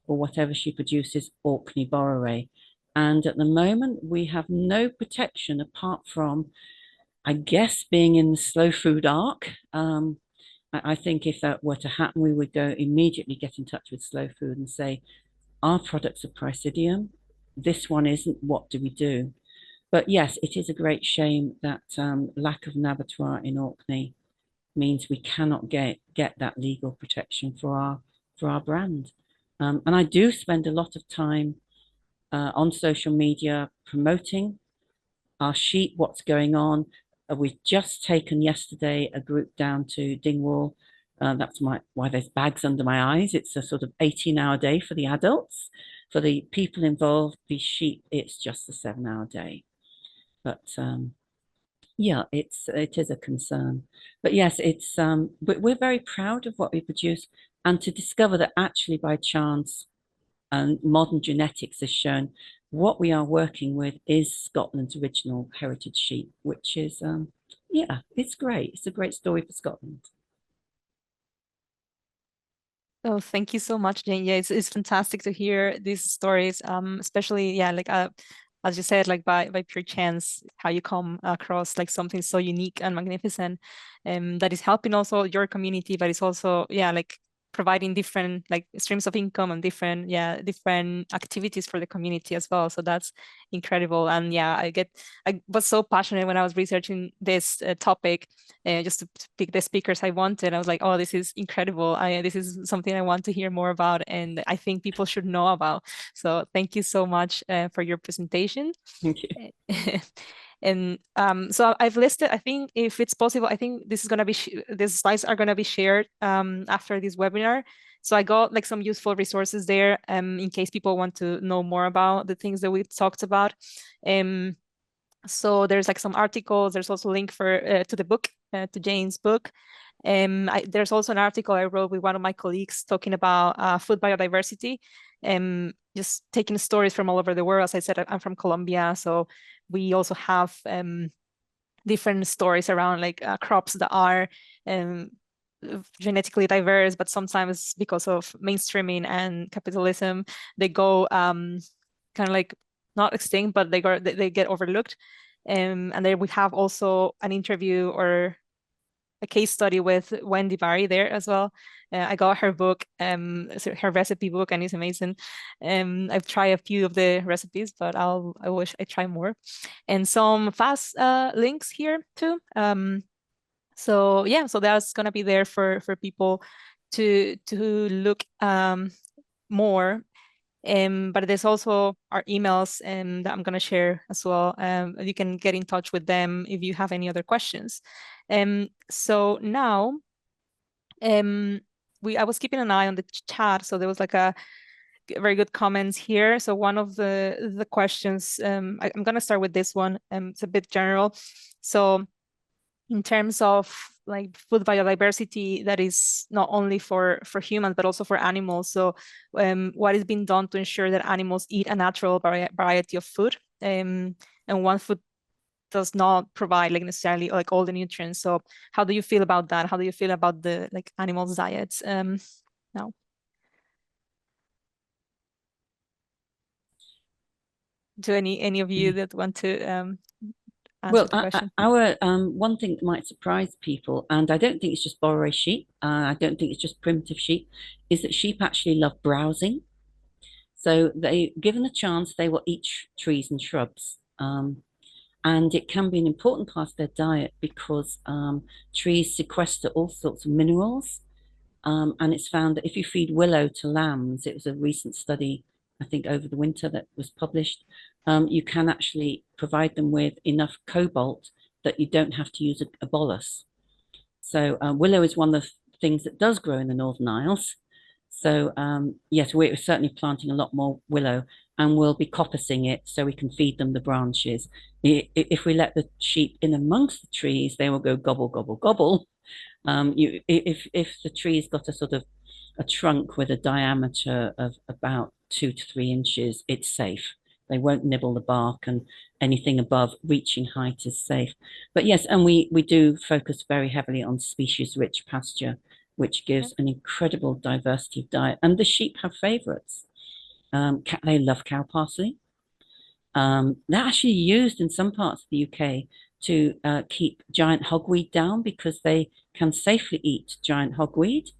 Speaker 3: or whatever she produces Orkney Boreray. And at the moment, we have no protection apart from, I guess, being in the slow food arc. I think if that were to happen, we would go immediately get in touch with Slow Food and say, our products are Pricidium. This one isn't. What do we do? But yes, it is a great shame that lack of an abattoir in Orkney means we cannot get that legal protection for our brand. And I do spend a lot of time on social media promoting our sheep, what's going on. We've just taken yesterday a group down to Dingwall. That's why there's bags under my eyes. It's a sort of 18-hour day for the adults. For the people involved, the sheep, it's just a 7-hour day. But yeah, it is a concern. But yes, but we're very proud of what we produce, and to discover that actually by chance, and modern genetics has shown what we are working with is Scotland's original heritage sheep, which is yeah, it's great. It's a great story for Scotland.
Speaker 1: Oh, thank you so much, Jane. Yeah, it's fantastic to hear these stories, especially, yeah, like as you said, like by pure chance, how you come across like something so unique and magnificent, that is helping also your community, but it's also, yeah, like providing different like streams of income and different activities for the community as well. So that's incredible. And yeah, I was so passionate when I was researching this topic, just to pick the speakers I wanted. I was like, oh, this is incredible. This is something I want to hear more about, and I think people should know about. So thank you so much for your presentation.
Speaker 3: Thank you.
Speaker 1: And so I've listed, I think if it's possible, I think this is going to be, these slides are going to be shared after this webinar. So I got like some useful resources there in case people want to know more about the things that we talked about. So there's like some articles, there's also a link to the book, to Jane's book. There's also an article I wrote with one of my colleagues talking about food biodiversity, just taking stories from all over the world. As I said, I'm from Colombia, so we also have different stories around like crops that are genetically diverse, but sometimes because of mainstreaming and capitalism, they go kind of like not extinct, but they get overlooked. And then we have also an interview or a case study with Wendy Barry there as well. I got her book, her recipe book, and it's amazing. I've tried a few of the recipes, but I wish I try more. And some fast links here too. So yeah, so that's gonna be there for people to look more. But there's also our emails that I'm going to share as well. You can get in touch with them if you have any other questions. So now, I was keeping an eye on the chat, so there was like a very good comments here. So one of the questions, I'm going to start with this one. It's a bit general. So in terms of like food biodiversity that is not only for humans but also for animals, so what is being done to ensure that animals eat a natural variety of food, and one food does not provide like necessarily like all the nutrients. So how do you feel about that? How do you feel about the like animals' diets now? Do any of you that want to answer
Speaker 3: Well,
Speaker 1: the question?
Speaker 3: our one thing that might surprise people, and I don't think it's just Boreray sheep, I don't think it's just primitive sheep, is that sheep actually love browsing. So given a chance, they will eat trees and shrubs. And it can be an important part of their diet because trees sequester all sorts of minerals. And it's found that if you feed willow to lambs, it was a recent study, I think over the winter, that was published, you can actually provide them with enough cobalt that you don't have to use a bolus. So willow is one of the things that does grow in the Northern Isles. So yes, we're certainly planting a lot more willow, and we'll be coppicing it so we can feed them the branches. If we let the sheep in amongst the trees, they will go gobble, gobble, gobble. If the tree's got a sort of a trunk with a diameter of about 2 to 3 inches, it's safe. They won't nibble the bark, and anything above reaching height is safe. But yes, and we do focus very heavily on species-rich pasture, which gives an incredible diversity of diet. And the sheep have favorites. They love cow parsley. They're actually used in some parts of the UK to keep giant hogweed down because they can safely eat giant hogweed,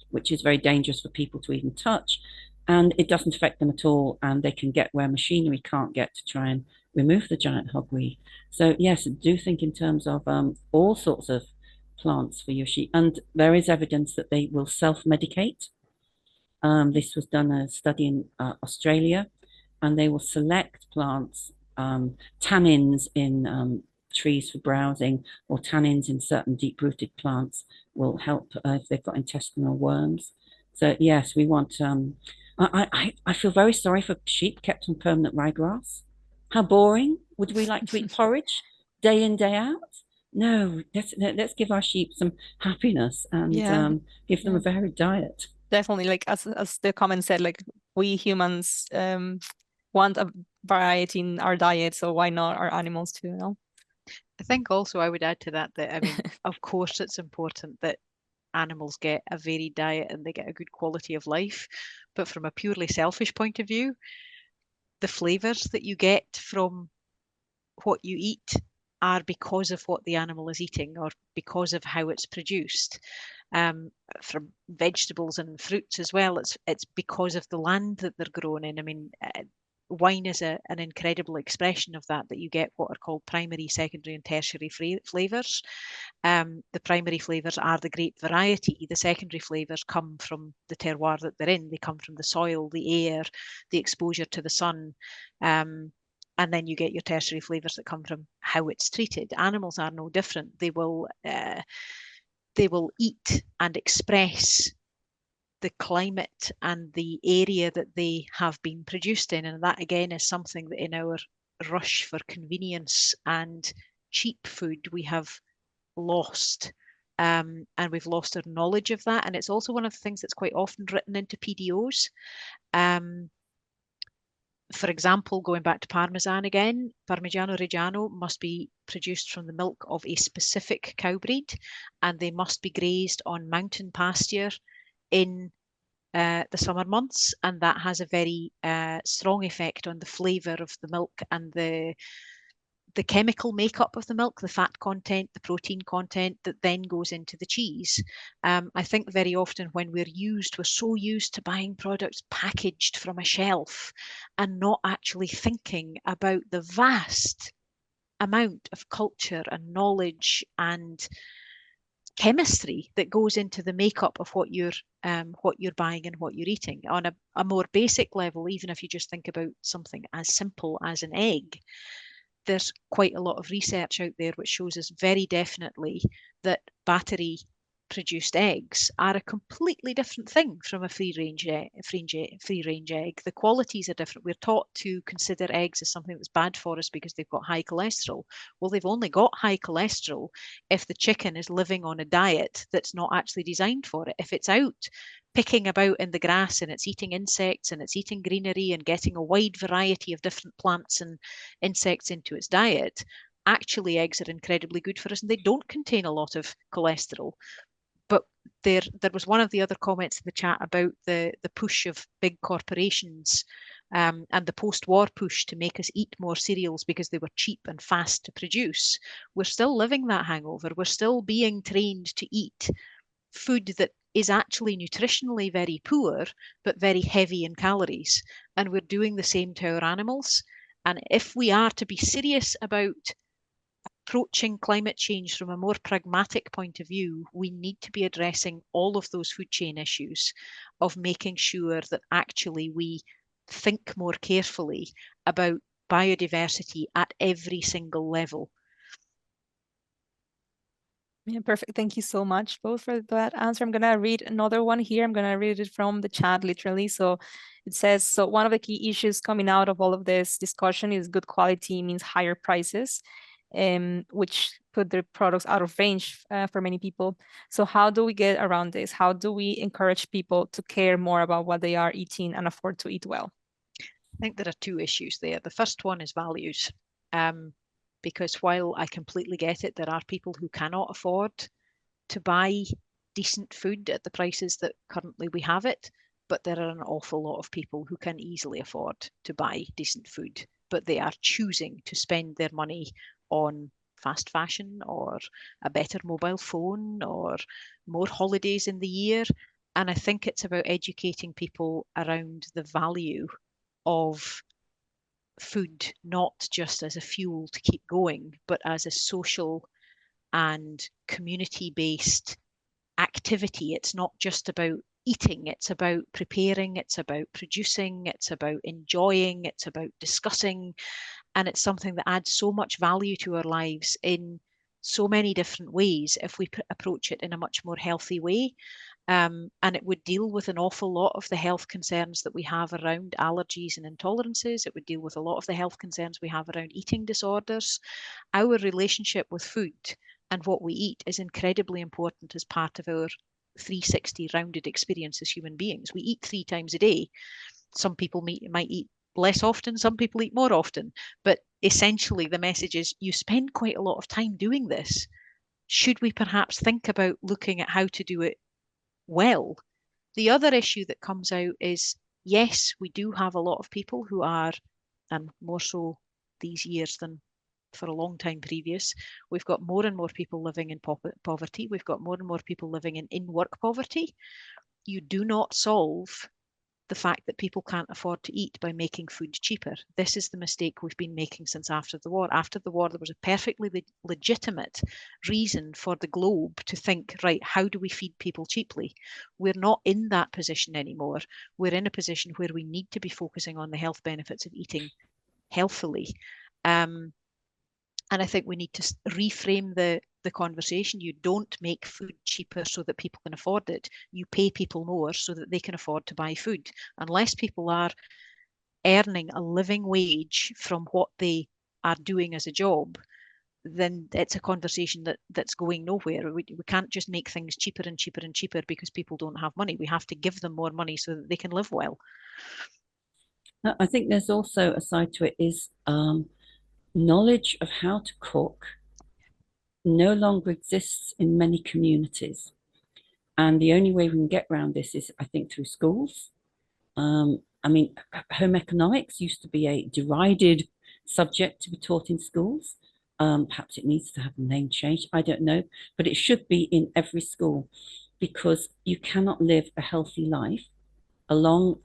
Speaker 3: which is very dangerous for people to even touch. And it doesn't affect them at all. And they can get where machinery can't get to try and remove the giant hogweed. So yes, do think in terms of all sorts of plants for your sheep. And there is evidence that they will self-medicate. This was done a study in Australia, and they will select plants, tannins in trees for browsing, or tannins in certain deep-rooted plants will help if they've got intestinal worms. So yes, we want. I feel very sorry for sheep kept on permanent ryegrass. How boring! Would we like to eat porridge day in, day out? No, let's give our sheep some happiness and give them a varied diet.
Speaker 1: Definitely, like as the comment said, like we humans want a variety in our diet, so why not our animals too, you know?
Speaker 2: I think also I would add to that I mean, of course it's important that animals get a varied diet and they get a good quality of life, but from a purely selfish point of view, the flavors that you get from what you eat are because of what the animal is eating or because of how it's produced. From vegetables and fruits as well, it's because of the land that they're grown in. I mean, wine is an incredible expression of that you get what are called primary, secondary, and tertiary flavors. The primary flavors are the grape variety. The secondary flavors come from the terroir that they're in. They come from the soil, the air, the exposure to the sun. And then you get your tertiary flavors that come from how it's treated. Animals are no different. They will eat and express the climate and the area that they have been produced in. And that again is something that in our rush for convenience and cheap food, we have lost. And we've lost our knowledge of that. And it's also one of the things that's quite often written into PDOs. For example, going back to Parmesan again, Parmigiano Reggiano must be produced from the milk of a specific cow breed, and they must be grazed on mountain pasture in the summer months, and that has a very strong effect on the flavour of the milk and the chemical makeup of the milk, the fat content, the protein content that then goes into the cheese. I think very often when we're so used to buying products packaged from a shelf and not actually thinking about the vast amount of culture and knowledge and chemistry that goes into the makeup of what you're buying and what you're eating. On a more basic level, even if you just think about something as simple as an egg, there's quite a lot of research out there which shows us very definitely that battery produced eggs are a completely different thing from a free range egg. The qualities are different. We're taught to consider eggs as something that's bad for us because they've got high cholesterol. Well, they've only got high cholesterol if the chicken is living on a diet that's not actually designed for it. If it's out picking about in the grass and it's eating insects and it's eating greenery and getting a wide variety of different plants and insects into its diet, actually eggs are incredibly good for us and they don't contain a lot of cholesterol. But there was one of the other comments in the chat about the push of big corporations and the post-war push to make us eat more cereals because they were cheap and fast to produce. We're still living that hangover. We're still being trained to eat food that is actually nutritionally very poor, but very heavy in calories. And we're doing the same to our animals. And if we are to be serious about approaching climate change from a more pragmatic point of view, we need to be addressing all of those food chain issues of making sure that actually we think more carefully about biodiversity at every single level.
Speaker 1: Yeah, perfect. Thank you so much both for that answer. I'm going to read another one here. I'm going to read it from the chat literally. So it says, so one of the key issues coming out of all of this discussion is good quality means higher prices, which put the products out of range for many people. So how do we get around this? How do we encourage people to care more about what they are eating and afford to eat well?
Speaker 2: I think there are two issues there. The first one is values. Because while I completely get it, there are people who cannot afford to buy decent food at the prices that currently we have it, but there are an awful lot of people who can easily afford to buy decent food, but they are choosing to spend their money on fast fashion or a better mobile phone or more holidays in the year. And I think it's about educating people around the value of food, not just as a fuel to keep going, but as a social and community-based activity. It's not just about eating, it's about preparing, it's about producing, it's about enjoying, it's about discussing, and it's something that adds so much value to our lives in so many different ways if we approach it in a much more healthy way. And it would deal with an awful lot of the health concerns that we have around allergies and intolerances. It would deal with a lot of the health concerns we have around eating disorders. Our relationship with food and what we eat is incredibly important as part of our 360 rounded experience as human beings. We eat 3 times a day. Some people might eat less often, some people eat more often, but essentially the message is you spend quite a lot of time doing this. Should we perhaps think about looking at how to do it well? The other issue that comes out is, yes, we do have a lot of people who are, and more so these years than for a long time previous, we've got more and more people living in poverty. We've got more and more people living in work poverty. You do not solve the fact that people can't afford to eat by making food cheaper. This is the mistake we've been making since after the war. After the war, there was a perfectly legitimate reason for the globe to think, right, how do we feed people cheaply? We're not in that position anymore. We're in a position where we need to be focusing on the health benefits of eating healthily. And I think we need to reframe the conversation. You don't make food cheaper so that people can afford it. You pay people more so that they can afford to buy food. Unless people are earning a living wage from what they are doing as a job, then it's a conversation that's going nowhere. We can't just make things cheaper and cheaper and cheaper because people don't have money. We have to give them more money so that they can live well.
Speaker 3: I think there's also a side to it is knowledge of how to cook no longer exists in many communities. And the only way we can get around this is, I think, through schools. I mean, home economics used to be a derided subject to be taught in schools. Perhaps it needs to have a name change. I don't know, but it should be in every school, because you cannot live a healthy life, a long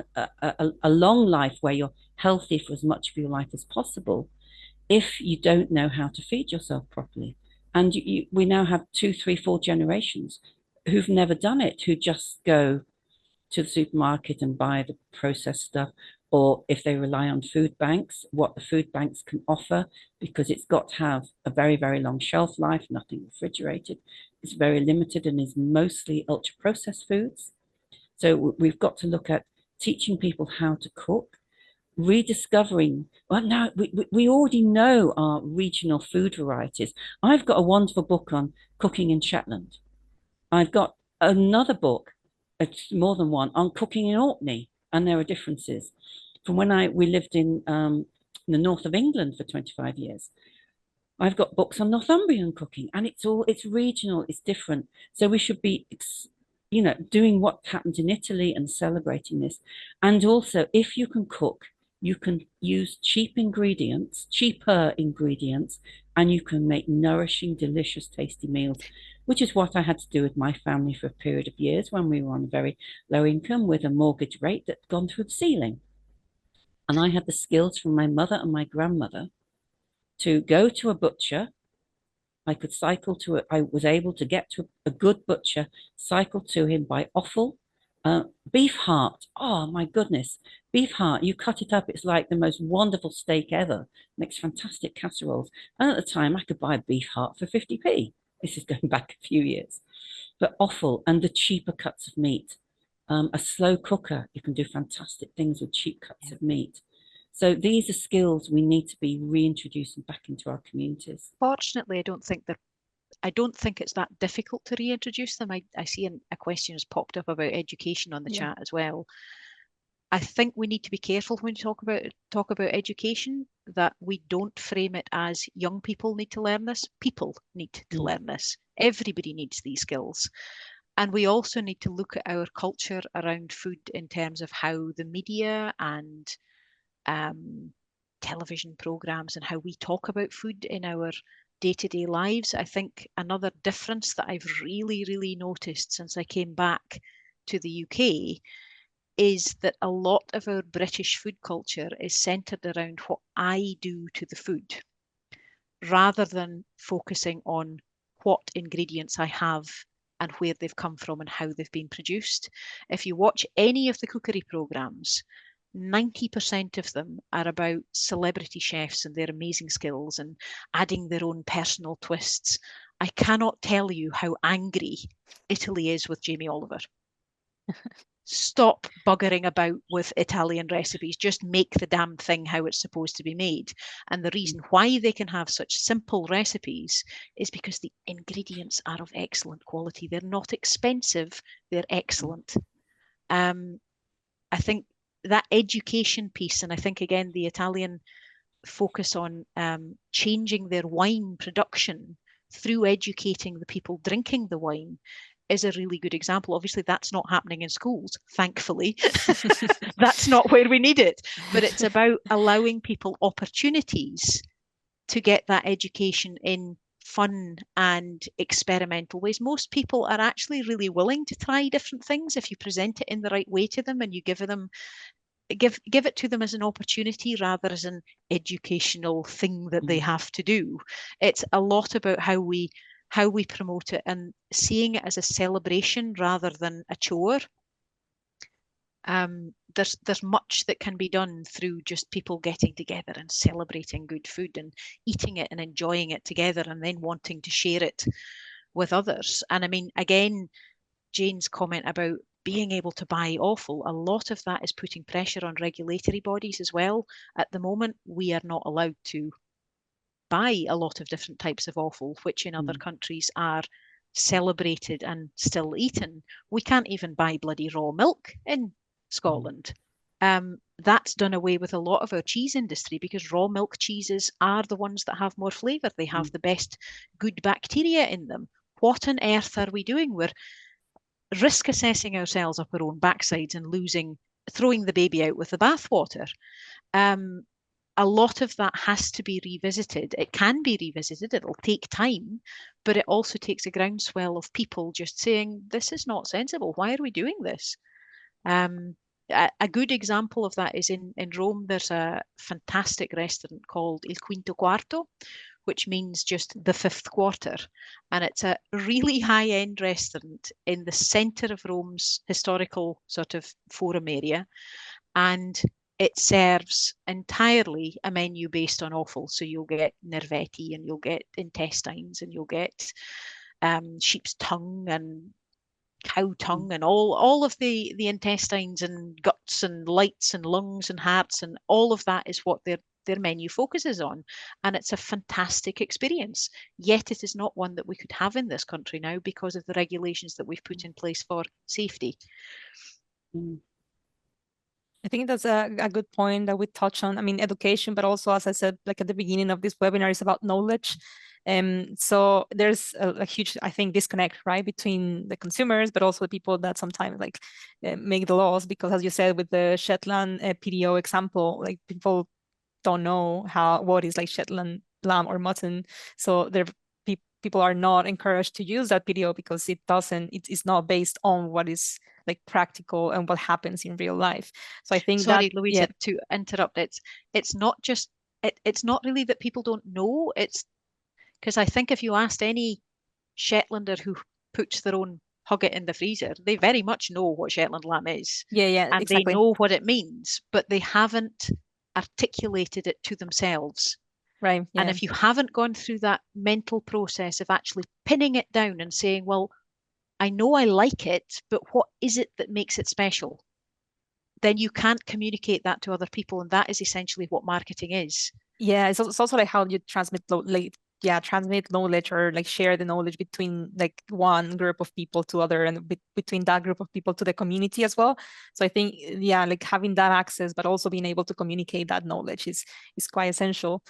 Speaker 3: life where you're healthy for as much of your life as possible, if you don't know how to feed yourself properly. And we now have 2, 3, 4 generations who've never done it, who just go to the supermarket and buy the processed stuff, or if they rely on food banks, what the food banks can offer, because it's got to have a very, very long shelf life, nothing refrigerated. It's very limited and is mostly ultra processed foods. So we've got to look at teaching people how to cook, rediscovering. Well, now we already know our regional food varieties. I've got a wonderful book on cooking in Shetland. I've got another book, it's more than one, on cooking in Orkney, and there are differences. From when we lived in the north of England for 25 years. I've got books on Northumbrian cooking, and it's regional, it's different. So we should be, doing what happened in Italy and celebrating this. And also, if you can cook, you can use cheaper ingredients, and you can make nourishing, delicious, tasty meals, which is what I had to do with my family for a period of years when we were on a very low income with a mortgage rate that had gone through the ceiling. And I had the skills from my mother and my grandmother to go to a butcher. I was able to get to a good butcher, cycle to him by offal. Beef heart. Oh my goodness. Beef heart. You cut it up. It's like the most wonderful steak ever. Makes fantastic casseroles. And at the time, I could buy a beef heart for 50p. This is going back a few years. But offal and the cheaper cuts of meat. A slow cooker. You can do fantastic things with cheap cuts of meat. So these are skills we need to be reintroducing back into our communities.
Speaker 2: Fortunately, I don't think it's that difficult to reintroduce them. I see a question has popped up about education on the chat as well. I think we need to be careful when we talk about education, that we don't frame it as young people need to learn this. People need to learn this. Everybody needs these skills. And we also need to look at our culture around food in terms of how the media and television programs and how we talk about food in our day-to-day lives. I think another difference that I've really, really noticed since I came back to the UK is that a lot of our British food culture is centered around what I do to the food, rather than focusing on what ingredients I have and where they've come from and how they've been produced. If you watch any of the cookery programs, 90% of them are about celebrity chefs and their amazing skills and adding their own personal twists. I cannot tell you how angry Italy is with Jamie Oliver. Stop buggering about with Italian recipes. Just make the damn thing how it's supposed to be made. And the reason why they can have such simple recipes is because the ingredients are of excellent quality. They're not expensive, they're excellent. I think that education piece, and I think again the Italian focus on changing their wine production through educating the people drinking the wine, is a really good example. Obviously, that's not happening in schools, thankfully. That's not where we need it. But it's about allowing people opportunities to get that education in fun and experimental ways. Most people are actually really willing to try different things if you present it in the right way to them and you give it to them as an opportunity rather as an educational thing that they have to do. It's a lot about how we promote it and seeing it as a celebration rather than a chore. There's much that can be done through just people getting together and celebrating good food and eating it and enjoying it together and then wanting to share it with others. And I mean, again, Jane's comment about being able to buy offal, a lot of that is putting pressure on regulatory bodies as well. At the moment, we are not allowed to buy a lot of different types of offal, which in other countries are celebrated and still eaten. We can't even buy bloody raw milk in Scotland. That's done away with a lot of our cheese industry because raw milk cheeses are the ones that have more flavour. They have the best good bacteria in them. What on earth are we doing? We're risk assessing ourselves up our own backsides and throwing the baby out with the bathwater. A lot of that has to be revisited. It can be revisited, it'll take time, but it also takes a groundswell of people just saying, this is not sensible. Why are we doing this? A good example of that is in Rome, there's a fantastic restaurant called Il Quinto Quarto, which means just the fifth quarter. And it's a really high-end restaurant in the centre of Rome's historical sort of forum area. And it serves entirely a menu based on offal. So you'll get nervetti and you'll get intestines and you'll get sheep's tongue and cow tongue and all of the intestines and guts and lights and lungs and hearts, and all of that is what their menu focuses on. And it's a fantastic experience. Yet it is not one that we could have in this country now because of the regulations that we've put in place for safety.
Speaker 1: I think that's a good point that we touch on. I mean, education, but also, as I said, like at the beginning of this webinar, is about knowledge. So there's a huge, I think, disconnect, right, between the consumers, but also the people that sometimes like make the laws. Because as you said, with the Shetland PDO example, like people don't know what is like Shetland lamb or mutton. So people are not encouraged to use that PDO because it's not based on what is like practical and what happens in real life. So I think
Speaker 2: Sorry,
Speaker 1: that,
Speaker 2: Louisa, to interrupt. It's not just it's not really that people don't know. It's because I think if you asked any Shetlander who puts their own hugget in the freezer, they very much know what Shetland lamb is,
Speaker 1: yeah,
Speaker 2: and they
Speaker 1: exactly.
Speaker 2: know what it means, but they haven't articulated it to themselves.
Speaker 1: Right.
Speaker 2: And
Speaker 1: Yeah.
Speaker 2: if you haven't gone through that mental process of actually pinning it down and saying, well, I know I like it, but what is it that makes it special? Then you can't communicate that to other people. And that is essentially what marketing is.
Speaker 1: Yeah, it's also like how you transmit knowledge or like share the knowledge between like one group of people to other, and between that group of people to the community as well. So I think, yeah, like having that access, but also being able to communicate that knowledge is quite essential.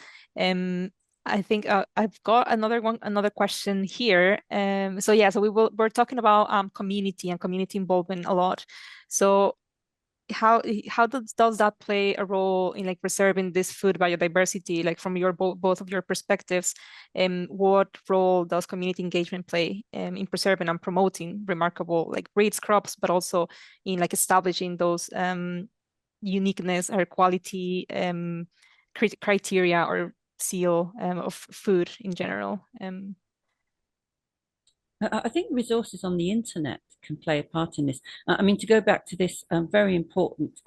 Speaker 1: I think I've got another question here. So yeah, so we're talking about community and community involvement a lot. So how does that play a role in like preserving this food biodiversity, like from your both of your perspectives? What role does community engagement play in preserving and promoting remarkable like breeds, crops, but also in like establishing those uniqueness or quality criteria or seal of food in general?
Speaker 3: I think resources on the internet can play a part in this. I mean, to go back to this very important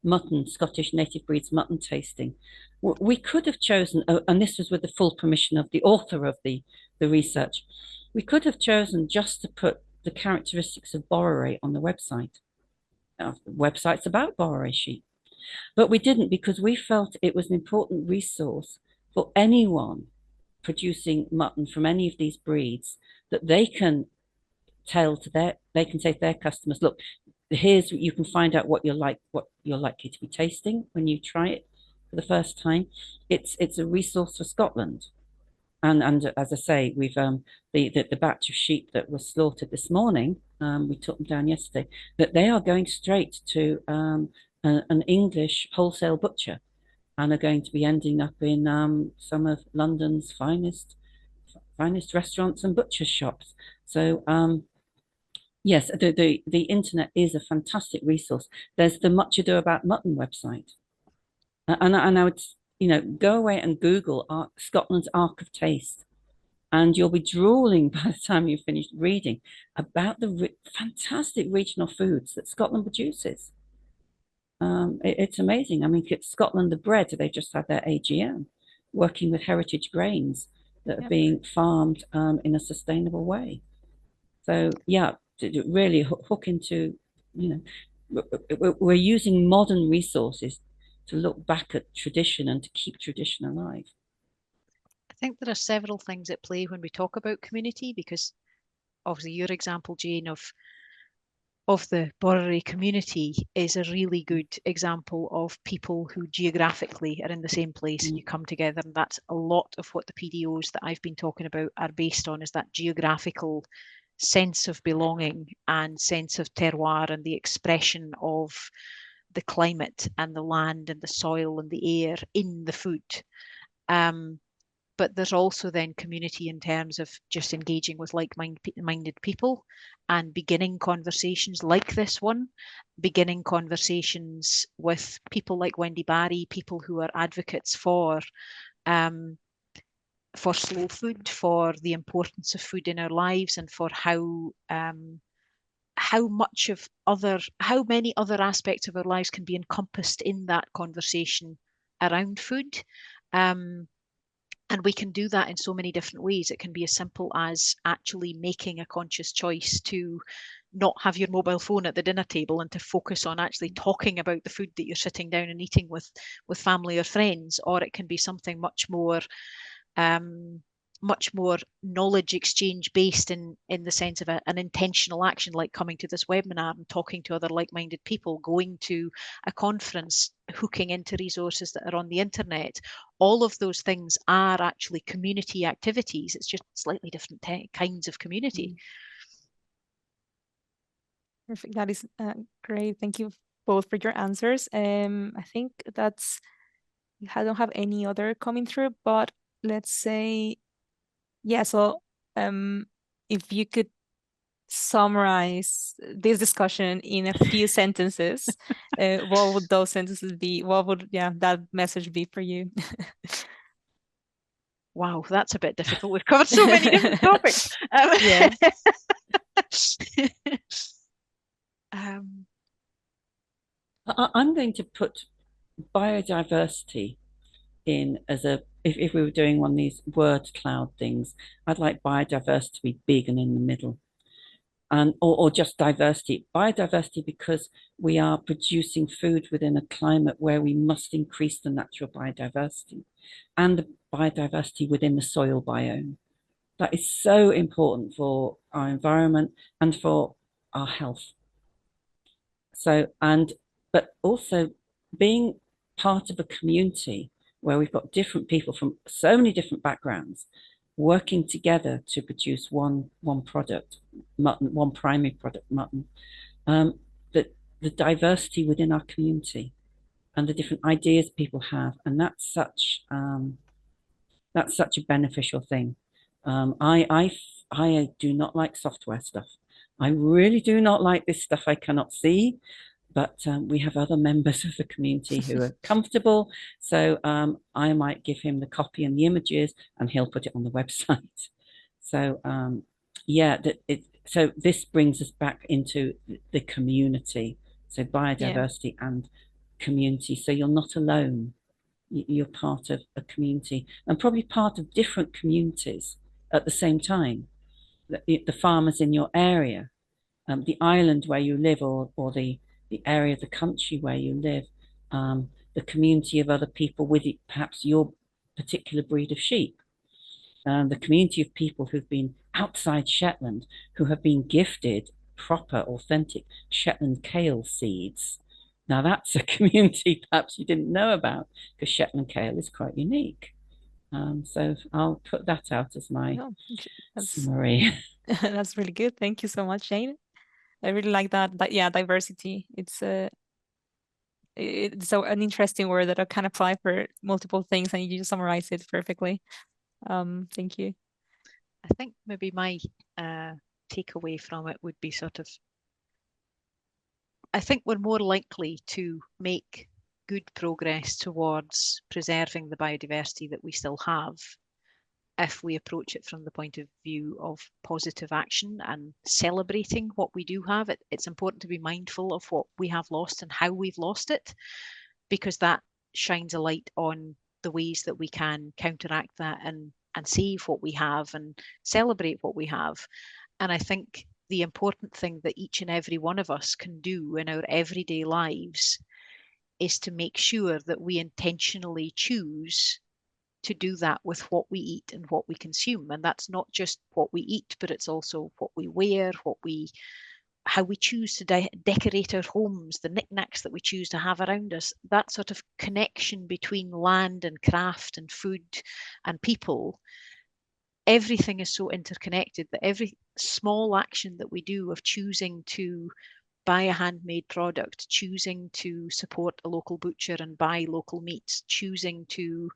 Speaker 3: mutton, Scottish native breeds mutton tasting, we could have chosen, and this was with the full permission of the author of the research, we could have chosen just to put the characteristics of Boreray on the website. The website's about Boreray sheep. But we didn't, because we felt it was an important resource for anyone producing mutton from any of these breeds, that they can they can say to their customers, look, you can find out what you're likely to be tasting when you try it for the first time. It's a resource for Scotland. And as I say, we've the batch of sheep that was slaughtered this morning, we took them down yesterday, that they are going straight to an English wholesale butcher, and are going to be ending up in some of London's finest restaurants and butcher shops. So yes, the internet is a fantastic resource. There's the Much Ado About Mutton website, and I would go away and Google Scotland's Ark of Taste, and you'll be drooling by the time you've finished reading about the fantastic regional foods that Scotland produces. It's amazing. I mean, Scotland the Bread, they just had their AGM, working with heritage grains that are being farmed in a sustainable way. So yeah, to really hook into, we're using modern resources to look back at tradition and to keep tradition alive.
Speaker 2: I think there are several things at play when we talk about community, because obviously your example, Jane, of the Boreray community is a really good example of people who geographically are in the same place and you come together. And that's a lot of what the PDOs that I've been talking about are based on, is that geographical sense of belonging and sense of terroir and the expression of the climate and the land and the soil and the air in the food. But there's also then community in terms of just engaging with like-minded people and beginning conversations like this one, beginning conversations with people like Wendy Barry, people who are advocates for slow food, for the importance of food in our lives, and for how many other aspects of our lives can be encompassed in that conversation around food. And we can do that in so many different ways. It can be as simple as actually making a conscious choice to not have your mobile phone at the dinner table and to focus on actually talking about the food that you're sitting down and eating with family or friends. Or it can be something much more much more knowledge exchange based in the sense of an intentional action, like coming to this webinar and talking to other like-minded people, going to a conference, hooking into resources that are on the internet. All of those things are actually community activities. It's just slightly different kinds of community.
Speaker 1: Perfect. That is great. Thank you both for your answers. I think I don't have any other coming through, but let's say, yeah, so if you could summarize this discussion in a few sentences, what would those sentences be? What would, that message be for you?
Speaker 2: Wow, that's a bit difficult. We've covered so many different topics.
Speaker 1: Yeah.
Speaker 3: I'm going to put biodiversity in as if we were doing one of these word cloud things, I'd like biodiversity to be big and in the middle. Or just diversity. Biodiversity, because we are producing food within a climate where we must increase the natural biodiversity and the biodiversity within the soil biome. That is so important for our environment and for our health. So, but also being part of a community where we've got different people from so many different backgrounds working together to produce one product, mutton, one primary product, mutton. The diversity within our community and the different ideas people have, and that's such a beneficial thing. I do not like software stuff. I really do not like this stuff I cannot see. But we have other members of the community who are comfortable. So I might give him the copy and the images and he'll put it on the website. So so this brings us back into the community. So biodiversity and community. So you're not alone. You're part of a community and probably part of different communities at the same time. The farmers in your area, the island where you live, or the area of the country where you live, the community of other people with perhaps your particular breed of sheep, the community of people who've been outside Shetland, who have been gifted proper, authentic Shetland kale seeds. Now that's a community perhaps you didn't know about, because Shetland kale is quite unique. So I'll put that out as my summary.
Speaker 1: That's really good. Thank you so much, Jane. I really like that. But yeah, diversity. It's an interesting word that I can apply for multiple things, and you just summarize it perfectly. Thank you.
Speaker 2: I think maybe my takeaway from it would be I think we're more likely to make good progress towards preserving the biodiversity that we still have if we approach it from the point of view of positive action and celebrating what we do have. It's important to be mindful of what we have lost and how we've lost it, because that shines a light on the ways that we can counteract that and save what we have and celebrate what we have. And I think the important thing that each and every one of us can do in our everyday lives is to make sure that we intentionally choose to do that with what we eat and what we consume. And that's not just what we eat, but it's also what we wear, how we choose to decorate our homes, the knickknacks that we choose to have around us. That sort of connection between land and craft and food and people, everything is so interconnected that every small action that we do of choosing to buy a handmade product, choosing to support a local butcher and buy local meats, choosing to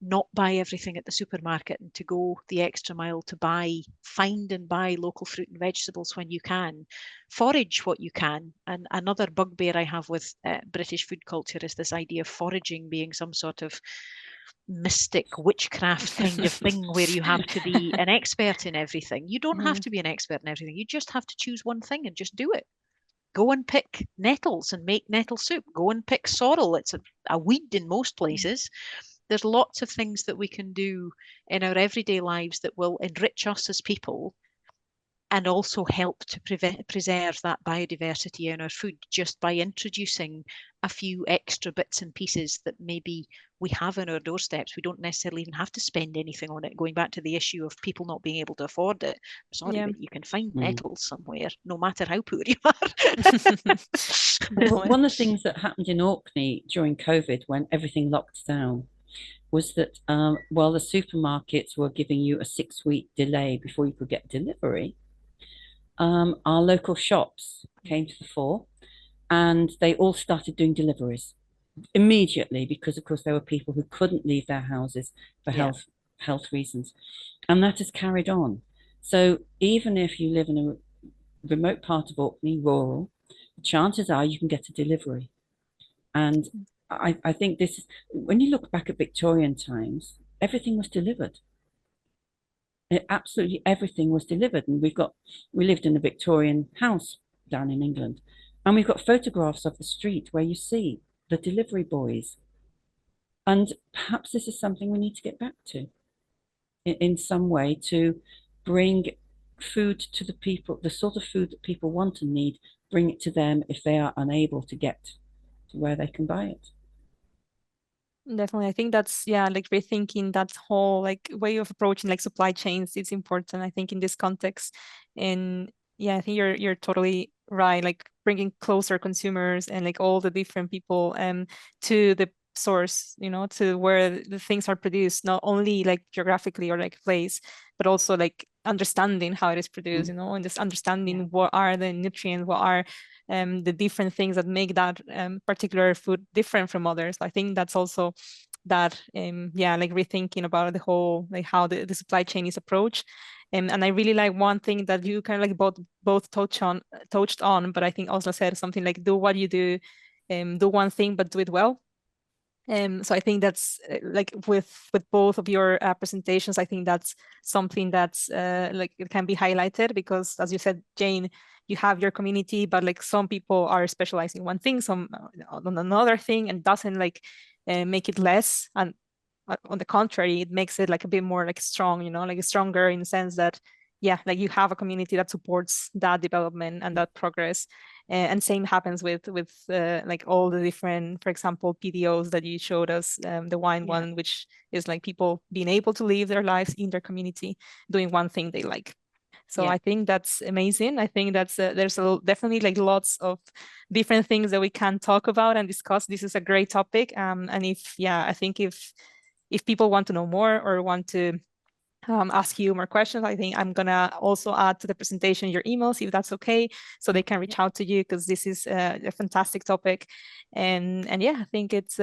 Speaker 2: not buy everything at the supermarket and to go the extra mile to find and buy local fruit and vegetables when you can, forage what you can. And another bugbear I have with British food culture is this idea of foraging being some sort of mystic witchcraft kind of thing where you have to be an expert in everything. You don't have to be an expert in everything. You just have to choose one thing and just do it. Go and pick nettles and make nettle soup. Go and pick sorrel. It's a weed in most places. There's lots of things that we can do in our everyday lives that will enrich us as people and also help to preserve that biodiversity in our food just by introducing a few extra bits and pieces that maybe we have on our doorsteps. We don't necessarily even have to spend anything on it. Going back to the issue of people not being able to afford it, sorry,
Speaker 1: Yeah.
Speaker 2: but you can find
Speaker 3: Mm.
Speaker 2: nettles somewhere, no matter how poor you are.
Speaker 3: Well, one of the things that happened in Orkney during COVID, when everything locked down, was that while the supermarkets were giving you a 6-week delay before you could get delivery, our local shops came to the fore, and they all started doing deliveries immediately, because of course there were people who couldn't leave their houses for
Speaker 2: Yeah.
Speaker 3: health reasons, and that has carried on. So even if you live in a remote part of Orkney, rural, chances are you can get a delivery. And I think this is, when you look back at Victorian times, everything was delivered. Absolutely everything was delivered. And we lived in a Victorian house down in England, and we've got photographs of the street where you see the delivery boys. And perhaps this is something we need to get back to in some way, to bring food to the people, the sort of food that people want and need, bring it to them if they are unable to get to where they can buy it.
Speaker 1: Definitely. I think that's, yeah, like rethinking that whole like way of approaching like supply chains. It's important, I think, in this context. And yeah, I think you're totally right. Like bringing closer consumers and like all the different people to the source, you know, to where the things are produced, not only like geographically or like place, but also like understanding how it is produced, you know, and just understanding what are the nutrients, what are the different things that make that particular food different from others. I think that's also that, yeah, like rethinking about the whole, like how the supply chain is approached. And I really like one thing that you kind of like both touched on, but I think also said something like do what you do, do one thing, but do it well. So I think that's like with both of your presentations, I think that's something that's like it can be highlighted, because as you said, Jane, you have your community, but like some people are specializing in one thing, some on another thing, and doesn't like make it less. And on the contrary, it makes it like a bit more like strong, you know, like stronger in the sense that, yeah, like you have a community that supports that development and that progress. And same happens with like all the different, for example, PDOs that you showed us, the wine one, which is like people being able to live their lives in their community, doing one thing they like. So I think that's amazing. I think that's there's definitely like lots of different things that we can talk about and discuss. This is a great topic. And if, yeah, I think if people want to know more or want to ask you more questions, I think I'm gonna also add to the presentation your emails, if that's okay, so they can reach out to you, because this is a fantastic topic. And yeah, I think it's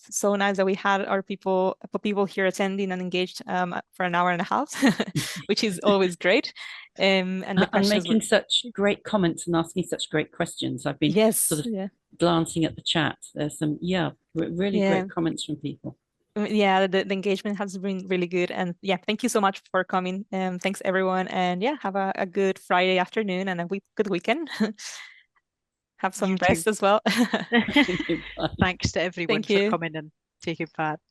Speaker 1: so nice that we had our people here attending and engaged for an hour and a half, which is always great. And the questions
Speaker 3: making such great comments and asking such great questions. I've been sort of glancing at the chat. There's some really great comments from people.
Speaker 1: Yeah, the engagement has been really good. And yeah, thank you so much for coming. Thanks everyone. And yeah, have a good Friday afternoon and a good weekend. Have some rest as well.
Speaker 2: Thanks to everyone for coming and taking part.